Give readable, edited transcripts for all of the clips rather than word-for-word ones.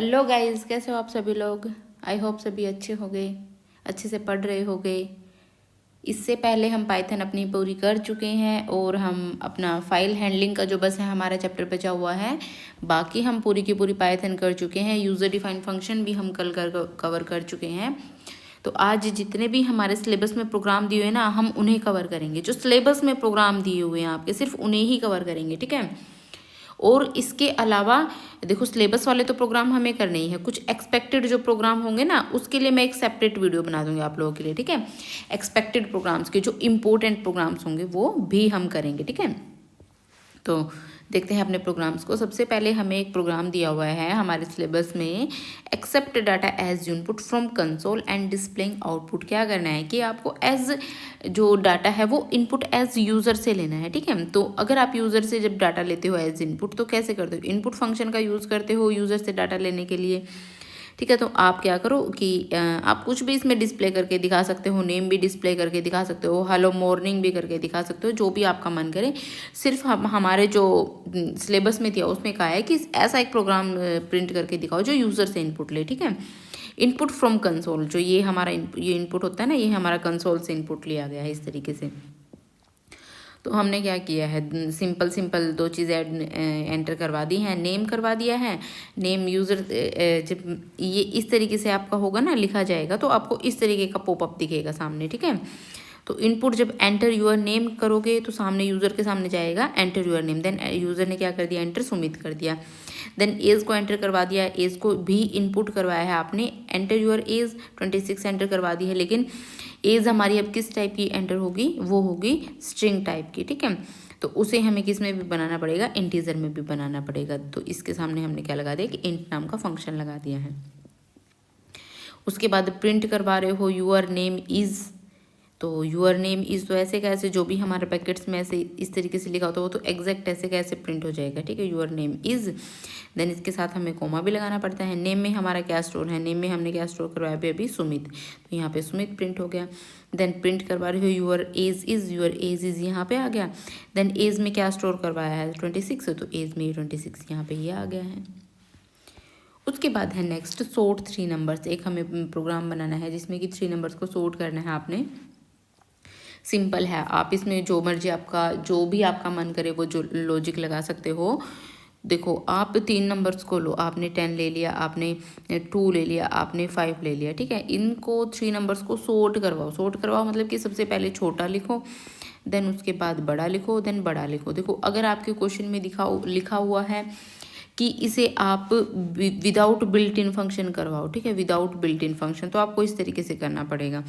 Hello guys, कैसे हो आप सभी लोग। आई होप सभी अच्छे हो गए, अच्छे से पढ़ रहे हो गए। इससे पहले हम पाइथन अपनी पूरी कर चुके हैं और हम अपना फाइल हैंडलिंग का जो बस है हमारा चैप्टर बचा हुआ है। बाकी हम पूरी की पूरी पाइथन कर चुके हैं। यूज़र डिफाइंड फंक्शन भी हम कल कवर कर चुके हैं। तो आज जितने भी हमारे सिलेबस में प्रोग्राम दिए हुए हैं ना, हम उन्हें कवर करेंगे। जो सिलेबस में प्रोग्राम दिए हुए हैं आपके, सिर्फ उन्हें ही कवर करेंगे, ठीक है। और इसके अलावा देखो, सिलेबस वाले तो प्रोग्राम हमें करने ही है। कुछ एक्सपेक्टेड जो प्रोग्राम होंगे ना, उसके लिए मैं एक सेपरेट वीडियो बना दूंगी आप लोगों के लिए, ठीक है। एक्सपेक्टेड प्रोग्राम्स के जो इंपॉर्टेंट प्रोग्राम्स होंगे वो भी हम करेंगे, ठीक है। तो देखते हैं अपने प्रोग्राम्स को। सबसे पहले हमें एक प्रोग्राम दिया हुआ है हमारे सिलेबस में, accept data as input from console and displaying output. क्या करना है कि आपको एज जो डाटा है वो इनपुट एज यूज़र से लेना है, ठीक है। तो अगर आप यूज़र से जब डाटा लेते हो एज इनपुट, तो कैसे करते हो, इनपुट फंक्शन का यूज़ करते हो यूज़र से डाटा लेने के लिए, ठीक है। तो आप क्या करो कि आप कुछ भी इसमें डिस्प्ले करके दिखा सकते हो, नेम भी डिस्प्ले करके दिखा सकते हो, हेलो मॉर्निंग भी करके दिखा सकते हो, जो भी आपका मन करे। सिर्फ हमारे जो सिलेबस में दिया उसमें कहा है कि ऐसा एक प्रोग्राम प्रिंट करके दिखाओ जो यूज़र से इनपुट ले, ठीक है। इनपुट फ्रॉम कंसोल, जो ये हमारा ये इनपुट होता है ना, ये हमारा कंसोल से इनपुट लिया गया है इस तरीके से। तो हमने क्या किया है, सिंपल सिंपल दो चीज़ें एंटर करवा दी हैं। नेम करवा दिया है, नेम यूज़र जब ये इस तरीके से आपका होगा ना, लिखा जाएगा तो आपको इस तरीके का पॉपअप दिखेगा सामने, ठीक है। तो इनपुट जब एंटर यूर नेम करोगे तो सामने यूज़र के सामने जाएगा enter your name. Then user ने क्या कर दिया, एंटर सुमित कर दिया। देन एज को एंटर करवा दिया, एज को भी इनपुट करवाया है आपने, एंटर यूर एज 26 एंटर करवा दी है। लेकिन एज हमारी अब किस टाइप की एंटर होगी, वो होगी स्ट्रिंग टाइप की, ठीक है। तो उसे हमें किस में भी बनाना पड़ेगा, इंटीजर में भी बनाना पड़ेगा। तो इसके सामने हमने क्या लगा दिया कि इंट नाम का फंक्शन लगा दिया है। उसके बाद प्रिंट करवा रहे हो यूअर नेम इज़, तो यूअर नेम इज़ तो ऐसे कैसे, जो भी हमारे पैकेट्स में ऐसे इस तरीके से लिखा होता है वो तो एग्जैक्ट ऐसे कैसे प्रिंट हो जाएगा, ठीक है। यूअर नेम इज़, देन इसके साथ हमें कोमा भी लगाना पड़ता है। नेम में हमारा क्या स्टोर है, नेम में हमने क्या स्टोर करवाया अभी सुमित, तो यहाँ पे सुमित प्रिंट हो गया। देन प्रिंट करवा रहे हो your age is, your age is यहाँ पे आ गया। देन एज में क्या स्टोर करवाया है 26, तो एज में 26 यहाँ पे ये आ गया है। उसके बाद है नेक्स्ट सोर्ट 3 नंबर्स। एक हमें प्रोग्राम बनाना है जिसमें कि 3 नंबर्स को सोर्ट करना है आपने। सिंपल है, आप इसमें जो मर्जी आपका जो भी आपका मन करे वो जो लॉजिक लगा सकते हो। देखो, आप 3 नंबर्स को लो, आपने 10 ले लिया, आपने 2 ले लिया, आपने 5 ले लिया, ठीक है। इनको 3 नंबर्स को सोर्ट करवाओ। सोर्ट करवाओ मतलब कि सबसे पहले छोटा लिखो, देन उसके बाद बड़ा लिखो, देन बड़ा लिखो। देखो, अगर आपके क्वेश्चन में लिखा हुआ है कि इसे आप विदाउट बिल्ट इन फंक्शन करवाओ, ठीक है, विदाउट बिल्ट इन फंक्शन, तो आपको इस तरीके से करना पड़ेगा।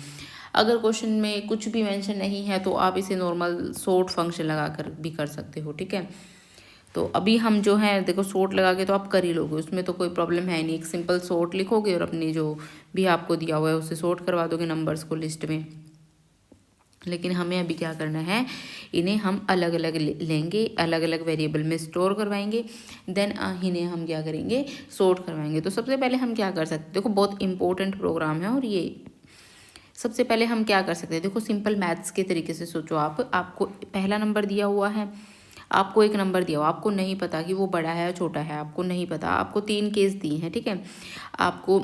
अगर क्वेश्चन में कुछ भी मेंशन नहीं है तो आप इसे नॉर्मल सोर्ट फंक्शन लगा कर भी कर सकते हो, ठीक है। तो अभी हम जो है देखो सोर्ट लगा के तो आप कर ही लोगे, उसमें तो कोई प्रॉब्लम है नहीं। एक सिंपल सोर्ट लिखोगे और अपने जो भी आपको दिया हुआ है उससे सोर्ट करवा दोगे नंबर्स को लिस्ट में। लेकिन हमें अभी क्या करना है, इन्हें हम अलग अलग लेंगे, अलग अलग वेरिएबल में स्टोर करवाएंगे, देन इन्हें हम क्या करेंगे, सोर्ट करवाएंगे। तो सबसे पहले हम क्या कर सकते हैं, देखो बहुत इंपॉर्टेंट प्रोग्राम है और ये सबसे पहले हम क्या कर सकते हैं, देखो सिंपल मैथ्स के तरीके से सोचो। आपको पहला नंबर दिया हुआ है, आपको एक नंबर दिया हुआ, आपको नहीं पता कि वो बड़ा है या छोटा है, आपको नहीं पता, आपको 3 केस दिए हैं, ठीक है। आपको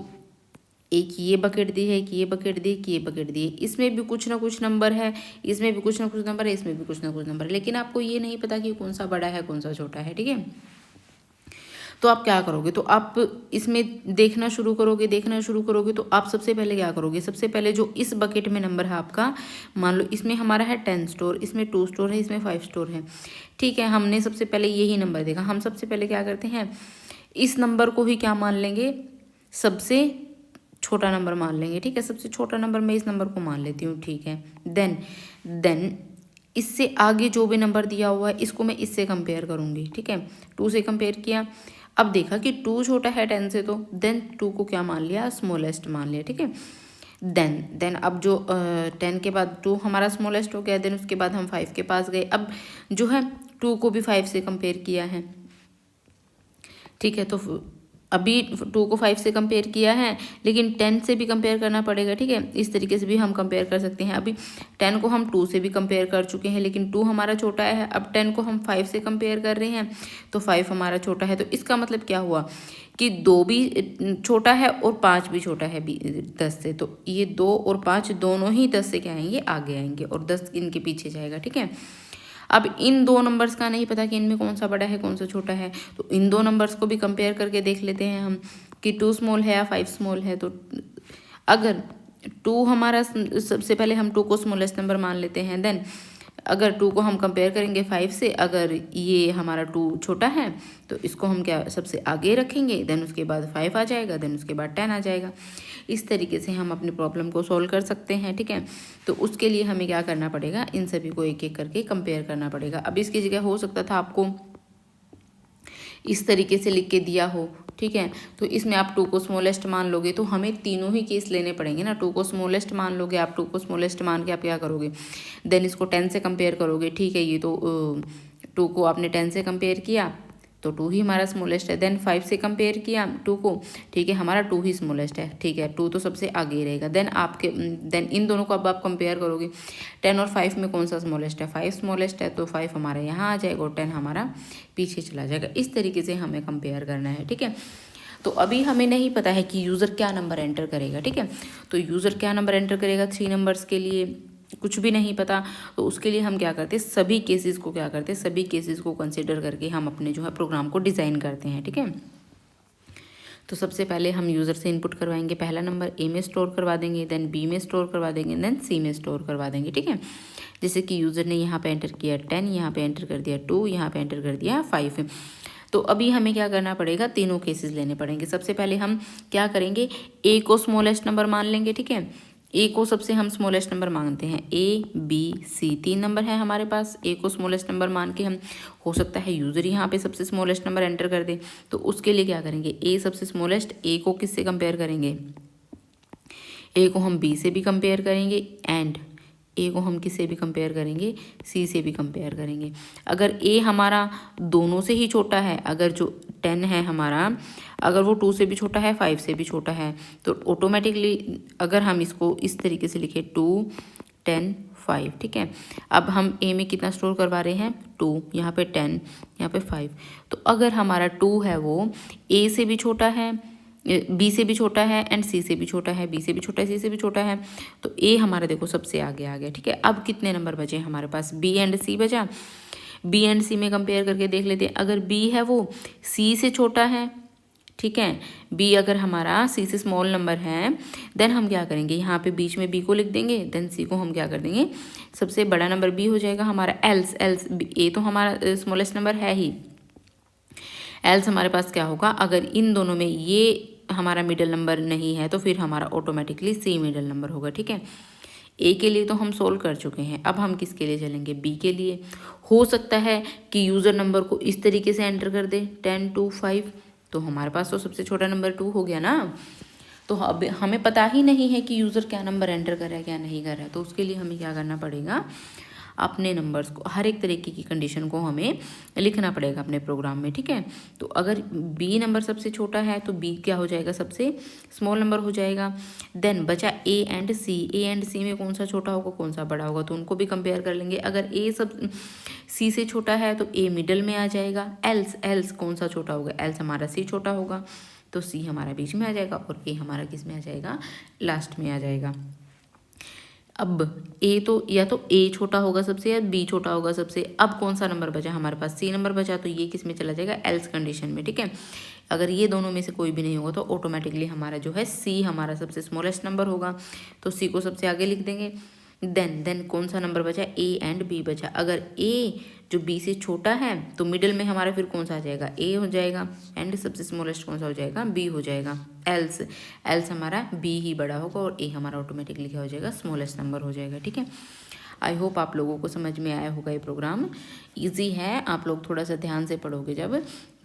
एक ये बकेट दी है, एक ये बकेट दी, एक ये बकेट दी है, इसमें भी कुछ ना कुछ नंबर है, इसमें भी कुछ ना कुछ नंबर है, इसमें भी कुछ ना कुछ नंबर है, लेकिन आपको ये नहीं पता कि कौन सा बड़ा है कौन सा छोटा है, ठीक है। तो आप क्या करोगे, तो आप इसमें देखना शुरू करोगे तो आप सबसे पहले क्या करोगे, सबसे पहले जो इस बकेट में नंबर है आपका, मान लो इसमें हमारा है 10 स्टोर, इसमें 2 स्टोर है, इसमें 5 स्टोर है, ठीक है। हमने सबसे पहले यही नंबर देखा, हम सबसे पहले क्या करते हैं, इस नंबर को ही क्या मान लेंगे, सबसे छोटा नंबर मान लेंगे, ठीक है। सबसे छोटा नंबर मैं इस नंबर को मान लेती हूँ, ठीक है। देन इससे आगे जो भी नंबर दिया हुआ है इसको मैं इससे कंपेयर करूँगी, ठीक है। 2 से कंपेयर किया, अब देखा कि 2 छोटा है 10 से, तो देन 2 को क्या मान लिया, स्मॉलेस्ट मान लिया, ठीक है। देन अब जो 10 के बाद 2 हमारा स्मॉलेस्ट हो गया, देन उसके बाद हम 5 के पास गए, अब जो है 2 को भी 5 से कंपेयर किया है, ठीक है। तो अभी 2 को 5 से कंपेयर किया है, लेकिन 10 से भी कंपेयर करना पड़ेगा, ठीक है। इस तरीके से भी हम कंपेयर कर सकते हैं। अभी 10 को हम 2 से भी कंपेयर कर चुके हैं, लेकिन 2 हमारा छोटा है। अब 10 को हम 5 से कंपेयर कर रहे हैं तो 5 हमारा छोटा है। तो इसका मतलब क्या हुआ कि 2 भी छोटा है और 5 भी छोटा है 10 से, तो ये 2 और 5 दोनों ही 10 से क्या आएंगे, आगे आएंगे, और 10 इनके पीछे जाएगा। ठीक है, अब इन दो नंबर्स का नहीं पता कि इनमें कौन सा बड़ा है कौन सा छोटा है, तो इन दो नंबर्स को भी कंपेयर करके देख लेते हैं हम कि 2 स्मॉल है या 5 स्मॉल है। तो अगर 2 हमारा, सबसे पहले हम 2 को स्मॉलेस्ट नंबर मान लेते हैं, देन अगर 2 को हम कंपेयर करेंगे 5 से, अगर ये हमारा 2 छोटा है तो इसको हम क्या सबसे आगे रखेंगे, देन उसके बाद 5 आ जाएगा, देन उसके बाद 10 आ जाएगा। इस तरीके से हम अपनी प्रॉब्लम को सॉल्व कर सकते हैं। ठीक है, तो उसके लिए हमें क्या करना पड़ेगा, इन सभी को एक एक करके कंपेयर करना पड़ेगा। अब इसकी जगह हो सकता था आपको इस तरीके से लिख के दिया हो। ठीक है, तो इसमें आप 2 को स्मॉलेस्ट मान लोगे, तो हमें तीनों ही केस लेने पड़ेंगे ना। 2 को स्मॉलेस्ट मान लोगे आप, 2 को स्मॉलेस्ट मान के आप क्या करोगे, देन इसको 10 से कंपेयर करोगे। ठीक है, ये तो 2 को आपने 10 से कंपेयर किया तो 2 ही हमारा स्मॉलेस्ट है, देन 5 से कंपेयर किया 2 को, ठीक है, हमारा 2 ही स्मॉलेस्ट है। ठीक है, 2 तो सबसे आगे रहेगा, देन इन दोनों को अब आप कंपेयर करोगे, 10 और 5 में कौन सा स्मॉलेस्ट है, 5 स्मॉलेस्ट है, तो 5 हमारा यहाँ आ जाएगा और 10 हमारा पीछे चला जाएगा। इस तरीके से हमें कंपेयर करना है। ठीक है, तो अभी हमें नहीं पता है कि यूज़र क्या नंबर एंटर करेगा। ठीक है, तो यूज़र क्या नंबर एंटर करेगा 3 नंबर्स के लिए, कुछ भी नहीं पता। तो उसके लिए हम क्या करते हैं, सभी केसेस को क्या करते हैं, सभी केसेस को कंसिडर करके हम अपने जो है प्रोग्राम को डिज़ाइन करते हैं। ठीक है, तो सबसे पहले हम यूज़र से इनपुट करवाएंगे, पहला नंबर ए में स्टोर करवा देंगे, देन बी में स्टोर करवा देंगे, देन सी में स्टोर करवा देंगे। ठीक है, जैसे कि यूज़र ने यहाँ पे एंटर किया 10, यहाँ पे एंटर कर दिया 2, यहाँ पे एंटर कर दिया 5। तो अभी हमें क्या करना पड़ेगा, तीनों केसेस लेने पड़ेंगे। सबसे पहले हम क्या करेंगे, ए को स्मॉलेस्ट नंबर मान लेंगे। ठीक है, ए को सबसे हम स्मॉलेस्ट नंबर मानते हैं, ए बी सी 3 नंबर है हमारे पास। ए को स्मॉलेस्ट नंबर मान के हम, हो सकता है यूज़र यहाँ पे सबसे स्मॉलेस्ट नंबर एंटर कर दे, तो उसके लिए क्या करेंगे, ए सबसे स्मॉलेस्ट, ए को किससे कंपेयर करेंगे, ए को हम बी से भी कंपेयर करेंगे, एंड ए को हम किससे भी कंपेयर करेंगे, सी से भी कंपेयर करेंगे। अगर ए हमारा दोनों से ही छोटा है, अगर जो 10 है हमारा, अगर वो 2 से भी छोटा है, 5 से भी छोटा है, तो ऑटोमेटिकली अगर हम इसको इस तरीके से लिखें 2 10 5। ठीक है, अब हम ए में कितना स्टोर करवा रहे हैं 2, यहाँ पे 10, यहाँ पे 5। तो अगर हमारा 2 है वो ए से भी छोटा है, बी से भी छोटा है, एंड सी से भी छोटा है, बी से भी छोटा है, सी से भी छोटा है, तो ए हमारा देखो सबसे आगे आ गया। ठीक है, अब कितने नंबर बचे हमारे पास, बी एंड सी बचा। बी एंड सी में कंपेयर करके देख लेते हैं, अगर बी है वो सी से छोटा है, ठीक है, बी अगर हमारा सी से स्मॉल नंबर है, देन हम क्या करेंगे, यहाँ पे बीच में बी को लिख देंगे, देन सी को हम क्या कर देंगे, सबसे बड़ा नंबर बी हो जाएगा हमारा। एल्स ए तो हमारा स्मॉलेस्ट नंबर है ही, एल्स हमारे पास क्या होगा, अगर इन दोनों में ये हमारा मिडिल नंबर नहीं है तो फिर हमारा ऑटोमेटिकली सी मिडिल नंबर होगा। ठीक है, ए के लिए तो हम सोल्व कर चुके हैं, अब हम किसके लिए चलेंगे, बी के लिए। हो सकता है कि यूज़र नंबर को इस तरीके से एंटर कर दे 10 2 5, तो हमारे पास तो सबसे छोटा नंबर 2 हो गया ना। तो अब हमें पता ही नहीं है कि यूज़र क्या नंबर एंटर कर रहा है क्या नहीं कर रहा है, तो उसके लिए हमें क्या करना पड़ेगा, अपने नंबर्स को, हर एक तरीके की कंडीशन को हमें लिखना पड़ेगा अपने प्रोग्राम में। ठीक है, तो अगर बी नंबर सबसे छोटा है तो बी क्या हो जाएगा, सबसे स्मॉल नंबर हो जाएगा। देन बचा A and C, A and सी में कौन सा छोटा होगा कौन सा बड़ा होगा, तो उनको भी कंपेयर कर लेंगे। अगर ए सब सी से छोटा है तो ए मिडल में आ जाएगा, एल्स कौन सा छोटा होगा, एल्स हमारा सी छोटा होगा, तो सी हमारा बीच में आ जाएगा और ए हमारा किस में आ जाएगा, लास्ट में आ जाएगा। अब ए तो या तो ए छोटा होगा सबसे या बी छोटा होगा सबसे। अब कौन सा नंबर बचा हमारे पास, सी नंबर बचा, तो ये किस में चला जाएगा, एल्स कंडीशन में। ठीक है, अगर ये दोनों में से कोई भी नहीं होगा तो ऑटोमेटिकली हमारा जो है सी हमारा सबसे स्मॉलेस्ट नंबर होगा, तो सी को सबसे आगे लिख देंगे। देन कौन सा नंबर बचा, ए एंड बी बचा। अगर ए जो बी से छोटा है तो मिडिल में हमारा फिर कौन सा आ जाएगा, ए हो जाएगा, एंड सबसे स्मॉलेस्ट कौन सा हो जाएगा, बी हो जाएगा। एल्स हमारा बी ही बड़ा होगा और ए हमारा ऑटोमेटिकली क्या हो जाएगा, स्मॉलेस्ट नंबर हो जाएगा। ठीक है, आई होप आप लोगों को समझ में आया होगा। ये प्रोग्राम ईजी है, आप लोग थोड़ा सा ध्यान से पढ़ोगे जब,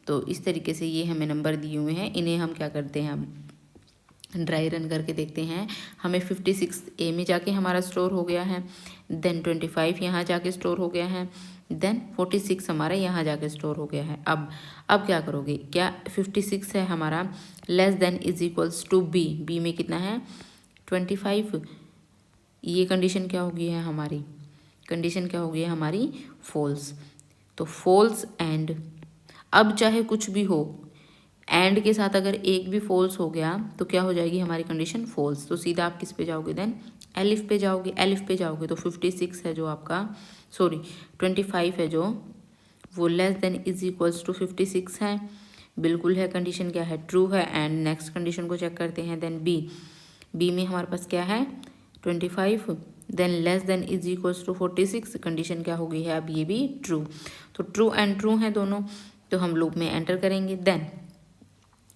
तो इस तरीके से ये हमें नंबर दिए हुए हैं, इन्हें हम क्या करते हैं, ड्राई रन करके देखते हैं। हमें 56 ए में जाके हमारा स्टोर हो गया है, देन 25 यहाँ जाके स्टोर हो गया है, देन 46 हमारा यहाँ जाके स्टोर हो गया है। अब क्या करोगे, क्या 56 है हमारा, less than is equals to b, b में कितना है 25, ये कंडीशन क्या होगी है हमारी, कंडीशन क्या होगी है हमारी, फॉल्स। तो फॉल्स एंड, अब चाहे कुछ भी हो, एंड के साथ अगर एक भी फॉल्स हो गया तो क्या हो जाएगी हमारी कंडीशन फॉल्स। तो सीधा आप किस पे जाओगे देन, एलिफ पे जाओगे। एलिफ पे जाओगे तो 56 है जो आपका, सॉरी 25 है जो, वो less than is equals to 56 है, बिल्कुल है। कंडीशन क्या है, ट्रू है। एंड नेक्स्ट कंडीशन को चेक करते हैं देन बी। बी में हमारे पास क्या है 25, then less than is equals to 46, condition क्या हो गई है अब ये भी ट्रू। तो ट्रू एंड ट्रू हैं दोनों, तो हम लूप में एंटर करेंगे। देन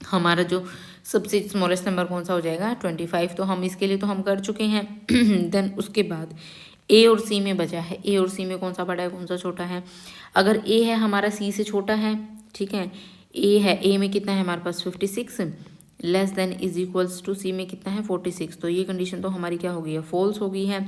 हमारा जो सबसे स्मॉलेस्ट नंबर कौन सा हो जाएगा 25, तो हम इसके लिए तो हम कर चुके हैं। देन उसके बाद ए और सी में बचा है। ए और सी में कौन सा बड़ा है कौन सा छोटा है। अगर ए है हमारा सी से छोटा है, ठीक है, ए है, ए में कितना है हमारे पास 56, less than is equals to C में कितना है 46, तो ये कंडीशन तो हमारी क्या हो गई है फॉल्स हो गई है।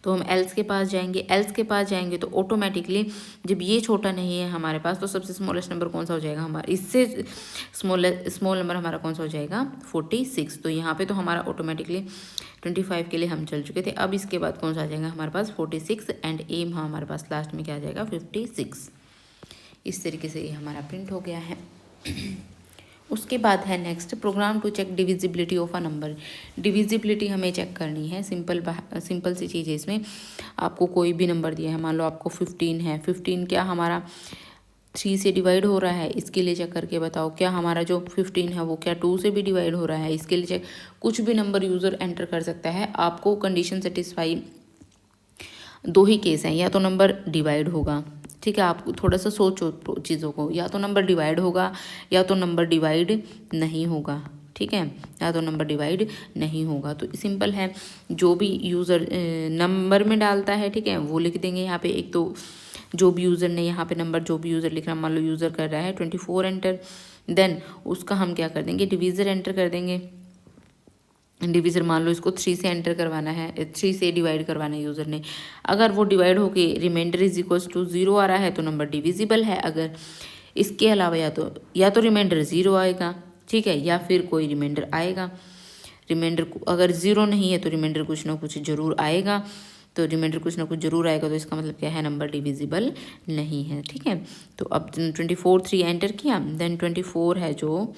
तो हम एल्स के पास जाएंगे। एल्स के पास जाएंगे तो ऑटोमेटिकली जब ये छोटा नहीं है हमारे पास तो सबसे स्मॉलेस्ट नंबर कौन सा हो जाएगा हमारा, इससे स्मॉल नंबर हमारा कौन सा हो जाएगा 46। तो यहाँ पे तो हमारा ऑटोमेटिकली 25 के लिए हम चल चुके थे। अब इसके बाद कौन सा आ जाएगा हमारे पास 46 एंड एम हमारे पास लास्ट में क्या आ जाएगा 56। इस तरीके से ये हमारा प्रिंट हो गया है। उसके बाद है next program to check divisibility of a number. Divisibility हमें चेक करनी है। सिंपल सी चीज़ है इसमें। आपको कोई भी नंबर दिया है, मान लो आपको 15 है, 15 क्या हमारा 3 से डिवाइड हो रहा है, इसके लिए चेक करके बताओ। क्या हमारा जो 15 है वो क्या 2 से भी डिवाइड हो रहा है, इसके लिए चेक। कुछ भी नंबर यूज़र एंटर कर सकता है। आपको कंडीशन सेटिस्फाई, दो ही केस हैं, या तो नंबर डिवाइड होगा, ठीक है, आप थोड़ा सा सोचो चीज़ों को, या तो नंबर डिवाइड होगा या तो नंबर डिवाइड नहीं होगा, ठीक है, या तो नंबर डिवाइड नहीं होगा। तो सिंपल है, जो भी यूज़र नंबर में डालता है, ठीक है, वो लिख देंगे यहाँ पे। एक तो जो भी यूज़र ने यहाँ पे नंबर, जो भी यूज़र लिख रहा है, मान लो यूज़र कर रहा है 24 एंटर, देन उसका हम क्या कर देंगे डिविज़र एंटर कर देंगे। डिविज़र मान लो इसको 3 से एंटर करवाना है, 3 से डिवाइड करवाना है यूज़र ने। अगर वो डिवाइड होके रिमाइंडर इज इक्वल्स टू 0 आ रहा है तो नंबर डिविजिबल है। अगर इसके अलावा या तो रिमाइंडर 0 आएगा, ठीक है, या फिर कोई रिमाइंडर आएगा। रिमाइंडर अगर 0 नहीं है तो रिमाइंडर कुछ ना कुछ जरूर आएगा। तो रिमाइंडर कुछ ना कुछ जरूर आएगा, तो इसका मतलब क्या है नंबर डिविजिबल नहीं है, ठीक है। तो अब 24 3 एंटर किया, देन 24 है जो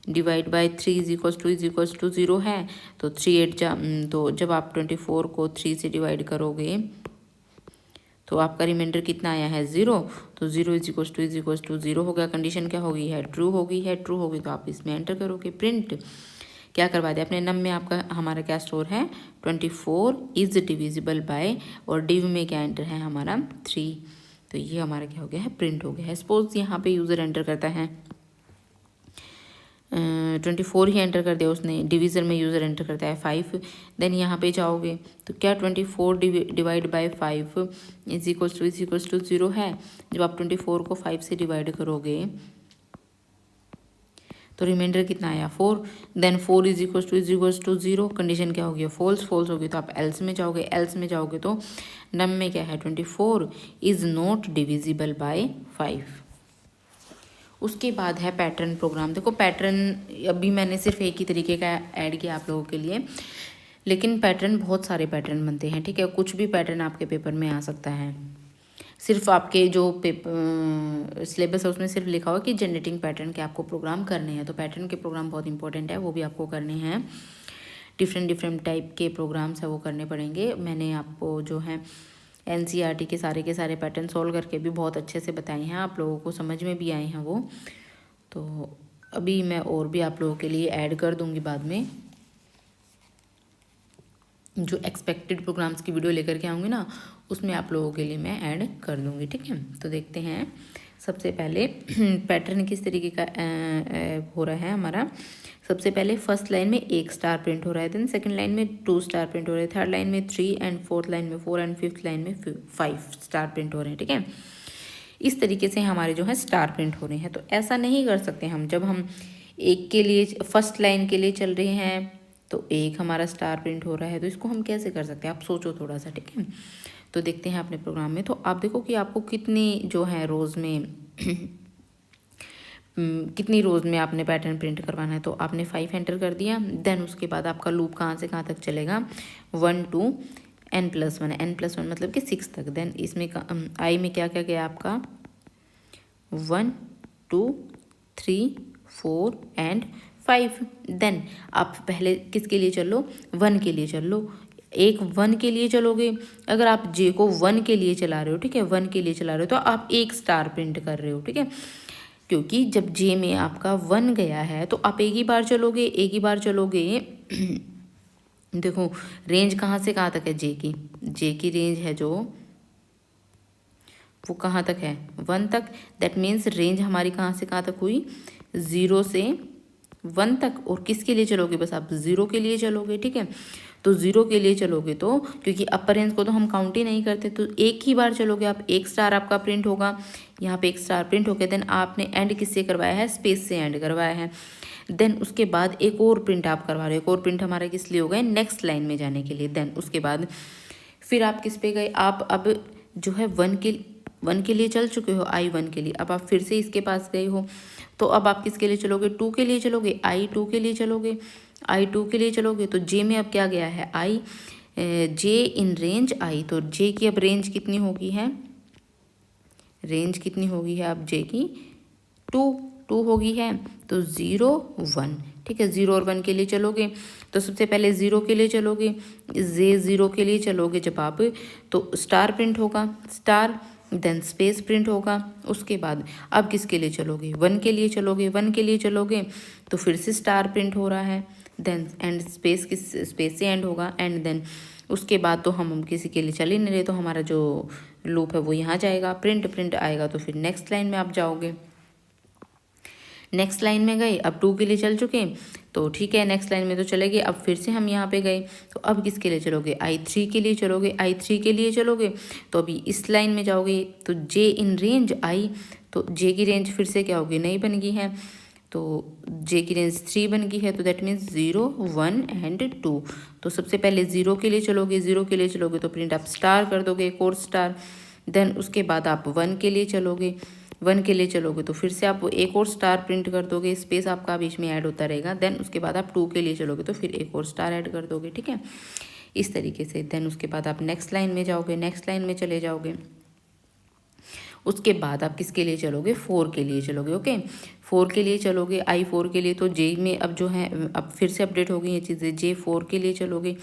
divide by 3 is equals to 0 है। तो 3 8 तो जब आप 24 को 3 से डिवाइड करोगे तो आपका रिमाइंडर कितना आया है 0। तो 0 इज इक्वल्स टू 0 हो गया। कंडीशन क्या हो गई है ट्रू हो गई है। ट्रू होगी तो आप इसमें एंटर करोगे। प्रिंट क्या करवा दिया अपने नम में, आपका हमारा क्या स्टोर है 24 इज डिविजिबल बाय, और डिव में क्या एंटर है हमारा 3। तो ये हमारा क्या हो गया है प्रिंट हो गया है। सपोज यहाँ पे यूज़र एंटर करता है 24 ही एंटर कर दिया उसने, डिवीज़र में यूज़र एंटर करता है 5, देन यहाँ पे जाओगे तो क्या 24 divide by 5 is equals to 0 है। जब आप 24 को 5 से डिवाइड करोगे तो रिमाइंडर कितना आया 4, then 4 is equals to 0। Condition क्या होगी फॉल्स होगी। तो आप एल्स में जाओगे। एल्स में जाओगे तो नम में क्या है 24 इज नॉट डिविजिबल बाय 5। उसके बाद है पैटर्न प्रोग्राम। देखो पैटर्न अभी मैंने सिर्फ एक ही तरीके का ऐड किया आप लोगों के लिए, लेकिन पैटर्न बहुत सारे पैटर्न बनते हैं, ठीक है। कुछ भी पैटर्न आपके पेपर में आ सकता है। सिर्फ आपके जो पेपर सिलेबस है उसमें सिर्फ लिखा हुआ कि जनरेटिंग पैटर्न के आपको प्रोग्राम करने हैं। तो पैटर्न के प्रोग्राम बहुत इंपॉर्टेंट है, वो भी आपको करने हैं। डिफरेंट टाइप के प्रोग्राम्स है वो करने पड़ेंगे। मैंने आपको जो है NCERT के सारे पैटर्न सॉल्व करके भी बहुत अच्छे से बताए हैं, आप लोगों को समझ में भी आए हैं वो। तो अभी मैं और भी आप लोगों के लिए ऐड कर दूंगी बाद में, जो एक्सपेक्टेड प्रोग्राम्स की वीडियो लेकर के आऊँगी ना उसमें आप लोगों के लिए मैं ऐड कर दूंगी, ठीक है। तो देखते हैं सबसे पहले पैटर्न किस तरीके का हो रहा है हमारा। सबसे पहले फर्स्ट लाइन में 1 स्टार प्रिंट हो रहा है, देन सेकंड लाइन में 2 स्टार प्रिंट हो रहे हैं, थर्ड लाइन में 3 एंड फोर्थ लाइन में 4 एंड फिफ्थ लाइन में 5 स्टार प्रिंट हो रहे हैं, ठीक है। इस तरीके से हमारे जो है स्टार प्रिंट हो रहे हैं। तो ऐसा नहीं कर सकते हम, जब हम एक के लिए फर्स्ट लाइन के लिए चल रहे हैं तो एक हमारा स्टार प्रिंट हो रहा है, तो इसको हम कैसे कर सकते हैं, आप सोचो थोड़ा सा, ठीक है। तो देखते हैं अपने प्रोग्राम में। तो आप देखो कि आपको कितनी जो है रोज़ में कितनी रोज़ में आपने पैटर्न प्रिंट करवाना है। तो आपने 5 एंटर कर दिया, देन उसके बाद आपका लूप कहाँ से कहाँ तक चलेगा 1 to n+1, n+1 मतलब कि 6 तक। देन इसमें आई में क्या क्या गया आपका 1 2 3 4 एंड 5। देन आप पहले किसके लिए चलो, 1 के लिए चल लो। एक 1 के लिए चलोगे, अगर आप जे को 1 के लिए चला रहे हो, ठीक है, 1 के लिए चला रहे हो तो आप एक स्टार प्रिंट कर रहे हो, ठीक है, क्योंकि जब जे में आपका 1 गया है तो आप एक ही बार चलोगे, एक ही बार चलोगे। देखो रेंज कहाँ से कहाँ तक है जे की रेंज है जो वो कहाँ तक है, 1 तक। दैट मीन्स रेंज हमारी कहाँ से कहाँ तक हुई, 0 से 1 तक। और किसके लिए चलोगे, बस आप 0 के लिए चलोगे, ठीक है। तो 0 के लिए चलोगे तो क्योंकि अपर रेंज को तो हम काउंट ही नहीं करते, तो एक ही बार चलोगे आप, एक स्टार आपका प्रिंट होगा, यहाँ पे एक स्टार प्रिंट हो गया। देन आपने एंड किससे करवाया है, स्पेस से एंड करवाया है। देन उसके बाद एक और प्रिंट आप करवा रहे हो, एक और प्रिंट हमारा किस लिए हो गए, नेक्स्ट लाइन में जाने के लिए। देन उसके बाद फिर आप किस पे गए, आप अब जो है 1 के लिए चल चुके हो, I1 के लिए। अब आप फिर से इसके पास गए हो, तो अब आप किसके लिए चलोगे, 2 के लिए चलोगे, I2 के लिए चलोगे। I2 के लिए चलोगे तो जे में अब क्या गया है, जे इन रेंज I, तो जे की अब रेंज कितनी होगी है, रेंज कितनी होगी है अब जे की, 2 होगी है। तो 0 1, ठीक है, 0 और 1 के लिए चलोगे तो सबसे पहले 0 के लिए चलोगे, जे 0 के लिए चलोगे जब आप, तो स्टार प्रिंट होगा, स्टार, देन स्पेस प्रिंट होगा। उसके बाद अब किसके लिए चलोगे, 1 के लिए चलोगे, 1 के लिए चलोगे तो फिर से स्टार प्रिंट हो रहा है। देन एंड स्पेस से एंड होगा। एंड देन उसके बाद तो हम किसी के लिए चल ही नहीं रहे, तो हमारा जो लूप है वो यहाँ जाएगा, प्रिंट आएगा तो फिर नेक्स्ट लाइन में आप जाओगे। नेक्स्ट लाइन में गए, अब 2 के लिए चल चुके, तो ठीक है, नेक्स्ट लाइन में तो चले गए। अब फिर से हम यहाँ पे गए, तो अब किसके लिए चलोगे, I3 के लिए चलोगे, I3 के लिए चलोगे तो अभी इस लाइन में जाओगे, तो जे इन रेंज I, तो जे की रेंज फिर से क्या होगी, नहीं बन गई है, तो जे की रेंज 3 बन गई है। तो दैट मीन्स 0 1 एंड 2। तो सबसे पहले 0 के लिए चलोगे, 0 के लिए चलोगे तो प्रिंट आप स्टार कर दोगे, एक और स्टार। देन उसके बाद आप 1 के लिए चलोगे, 1 के लिए चलोगे तो फिर से आप एक और स्टार प्रिंट कर दोगे, स्पेस आपका बीच में ऐड होता रहेगा। देन उसके बाद आप 2 के लिए चलोगे तो फिर एक और स्टार ऐड कर दोगे, ठीक है, इस तरीके से। देन उसके बाद आप नेक्स्ट लाइन में जाओगे, नेक्स्ट लाइन में चले जाओगे। उसके बाद आप किसके लिए चलोगे, 4 के लिए चलोगे, ओके, 4 के लिए चलोगे, I4 के लिए। तो जे में अब जो है अब फिर से अपडेट हो गई ये चीज़ें, जे 4 के लिए चलोगे,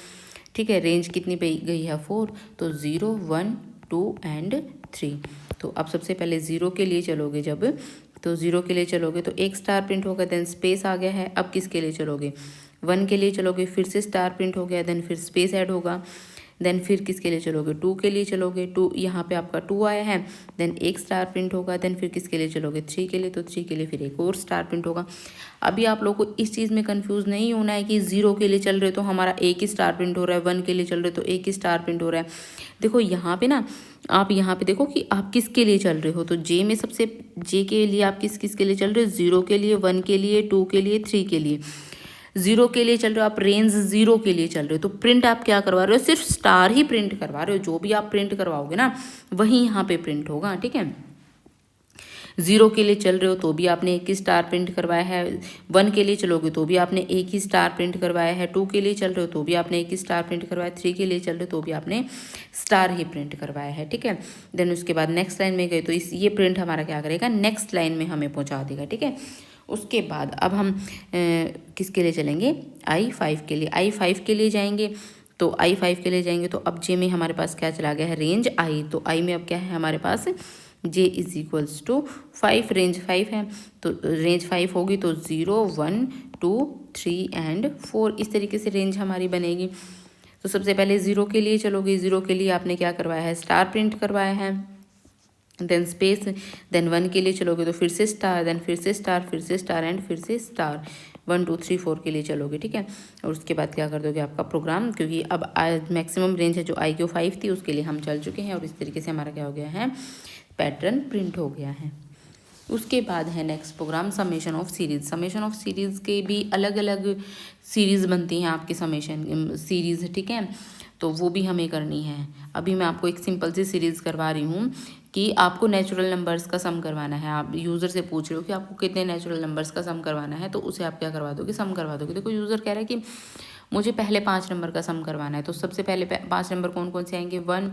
ठीक है, रेंज कितनी पे गई है, 4, तो 0 1 2 एंड 3। तो अब सबसे पहले 0 के लिए चलोगे जब, तो 0 के लिए चलोगे तो एक स्टार प्रिंट होगा, देन स्पेस आ गया है। अब किसके लिए चलोगे, 1 के लिए चलोगे, फिर से स्टार प्रिंट हो गया, देन फिर स्पेस ऐड होगा। देन फिर किसके लिए चलोगे, 2 के लिए चलोगे, 2 यहाँ पे आपका 2 आया है, देन एक स्टार प्रिंट होगा। देन फिर किसके लिए चलोगे, 3 के लिए, तो 3 के लिए फिर एक और स्टार प्रिंट होगा। अभी आप लोगों को इस चीज़ में कंफ्यूज नहीं होना है कि 0 के लिए चल रहे तो हमारा एक ही स्टार प्रिंट हो रहा है, 1 के लिए चल रहे तो एक ही स्टार प्रिंट हो रहा है। देखो यहाँ पे ना, आप यहाँ पे देखो कि आप किसके लिए चल रहे हो, तो जे में सबसे, जे के लिए आप किसके लिए चल रहे हो, 0 के लिए, 1 के लिए, 2 के लिए, 3 के लिए। 0 के लिए चल रहे हो आप, रेंज 0 के लिए चल रहे हो, तो प्रिंट आप क्या करवा रहे हो, सिर्फ स्टार ही प्रिंट करवा रहे हो। जो भी आप प्रिंट करवाओगे ना वही यहाँ पे प्रिंट होगा, ठीक है। 0 के लिए चल रहे हो तो भी आपने एक ही स्टार प्रिंट करवाया है, 1 के लिए चलोगे तो भी आपने एक ही स्टार प्रिंट करवाया है, 2 के लिए चल रहे हो तो भी आपने एक ही स्टार प्रिंट करवाया, 3 के लिए चल रहे हो तो भी आपने स्टार ही प्रिंट करवाया है, ठीक है। देन उसके बाद नेक्स्ट लाइन में गए तो ये प्रिंट हमारा क्या करेगा, नेक्स्ट लाइन में हमें पहुँचा देगा, ठीक है। उसके बाद अब हम किसके लिए चलेंगे, I5 के लिए, I5 के लिए जाएंगे। तो I5 के लिए जाएंगे तो अब जे में हमारे पास क्या चला गया है, रेंज I, तो I में अब क्या है हमारे पास, j is equals to 5, range 5 है, तो रेंज 5 होगी तो 0 1 2 3 एंड 4, इस तरीके से रेंज हमारी बनेगी। तो सबसे पहले 0 के लिए चलोगे, 0 के लिए आपने क्या करवाया है, स्टार प्रिंट करवाया है, देन स्पेस, देन 1 के लिए चलोगे तो फिर से स्टार, देन फिर से स्टार, फिर से स्टार एंड फिर से स्टार, 1 2 3 4 के लिए चलोगे, ठीक है। और उसके बाद क्या कर दोगे, आपका प्रोग्राम, क्योंकि अब मैक्सिमम रेंज है जो IQ5 थी उसके लिए हम चल चुके हैं, और इस तरीके से हमारा क्या हो गया है, पैटर्न प्रिंट हो गया है। उसके बाद है next program, summation of series. Summation of series के भी अलग अलग सीरीज़ बनती हैं आपकी समेशन सीरीज़, ठीक है, तो वो भी हमें करनी है। अभी मैं आपको एक सिंपल सी सीरीज़ करवा रही हूँ कि आपको नेचुरल नंबर्स का सम करवाना है। आप यूज़र से पूछ रहे हो कि आपको कितने नेचुरल नंबर्स का सम करवाना है, तो उसे आप क्या करवा दोगे, सम करवा दोगे। देखो यूज़र कह रहा है कि मुझे पहले 5 नंबर का सम करवाना है, तो सबसे पहले 5 नंबर कौन कौन से आएंगे, 1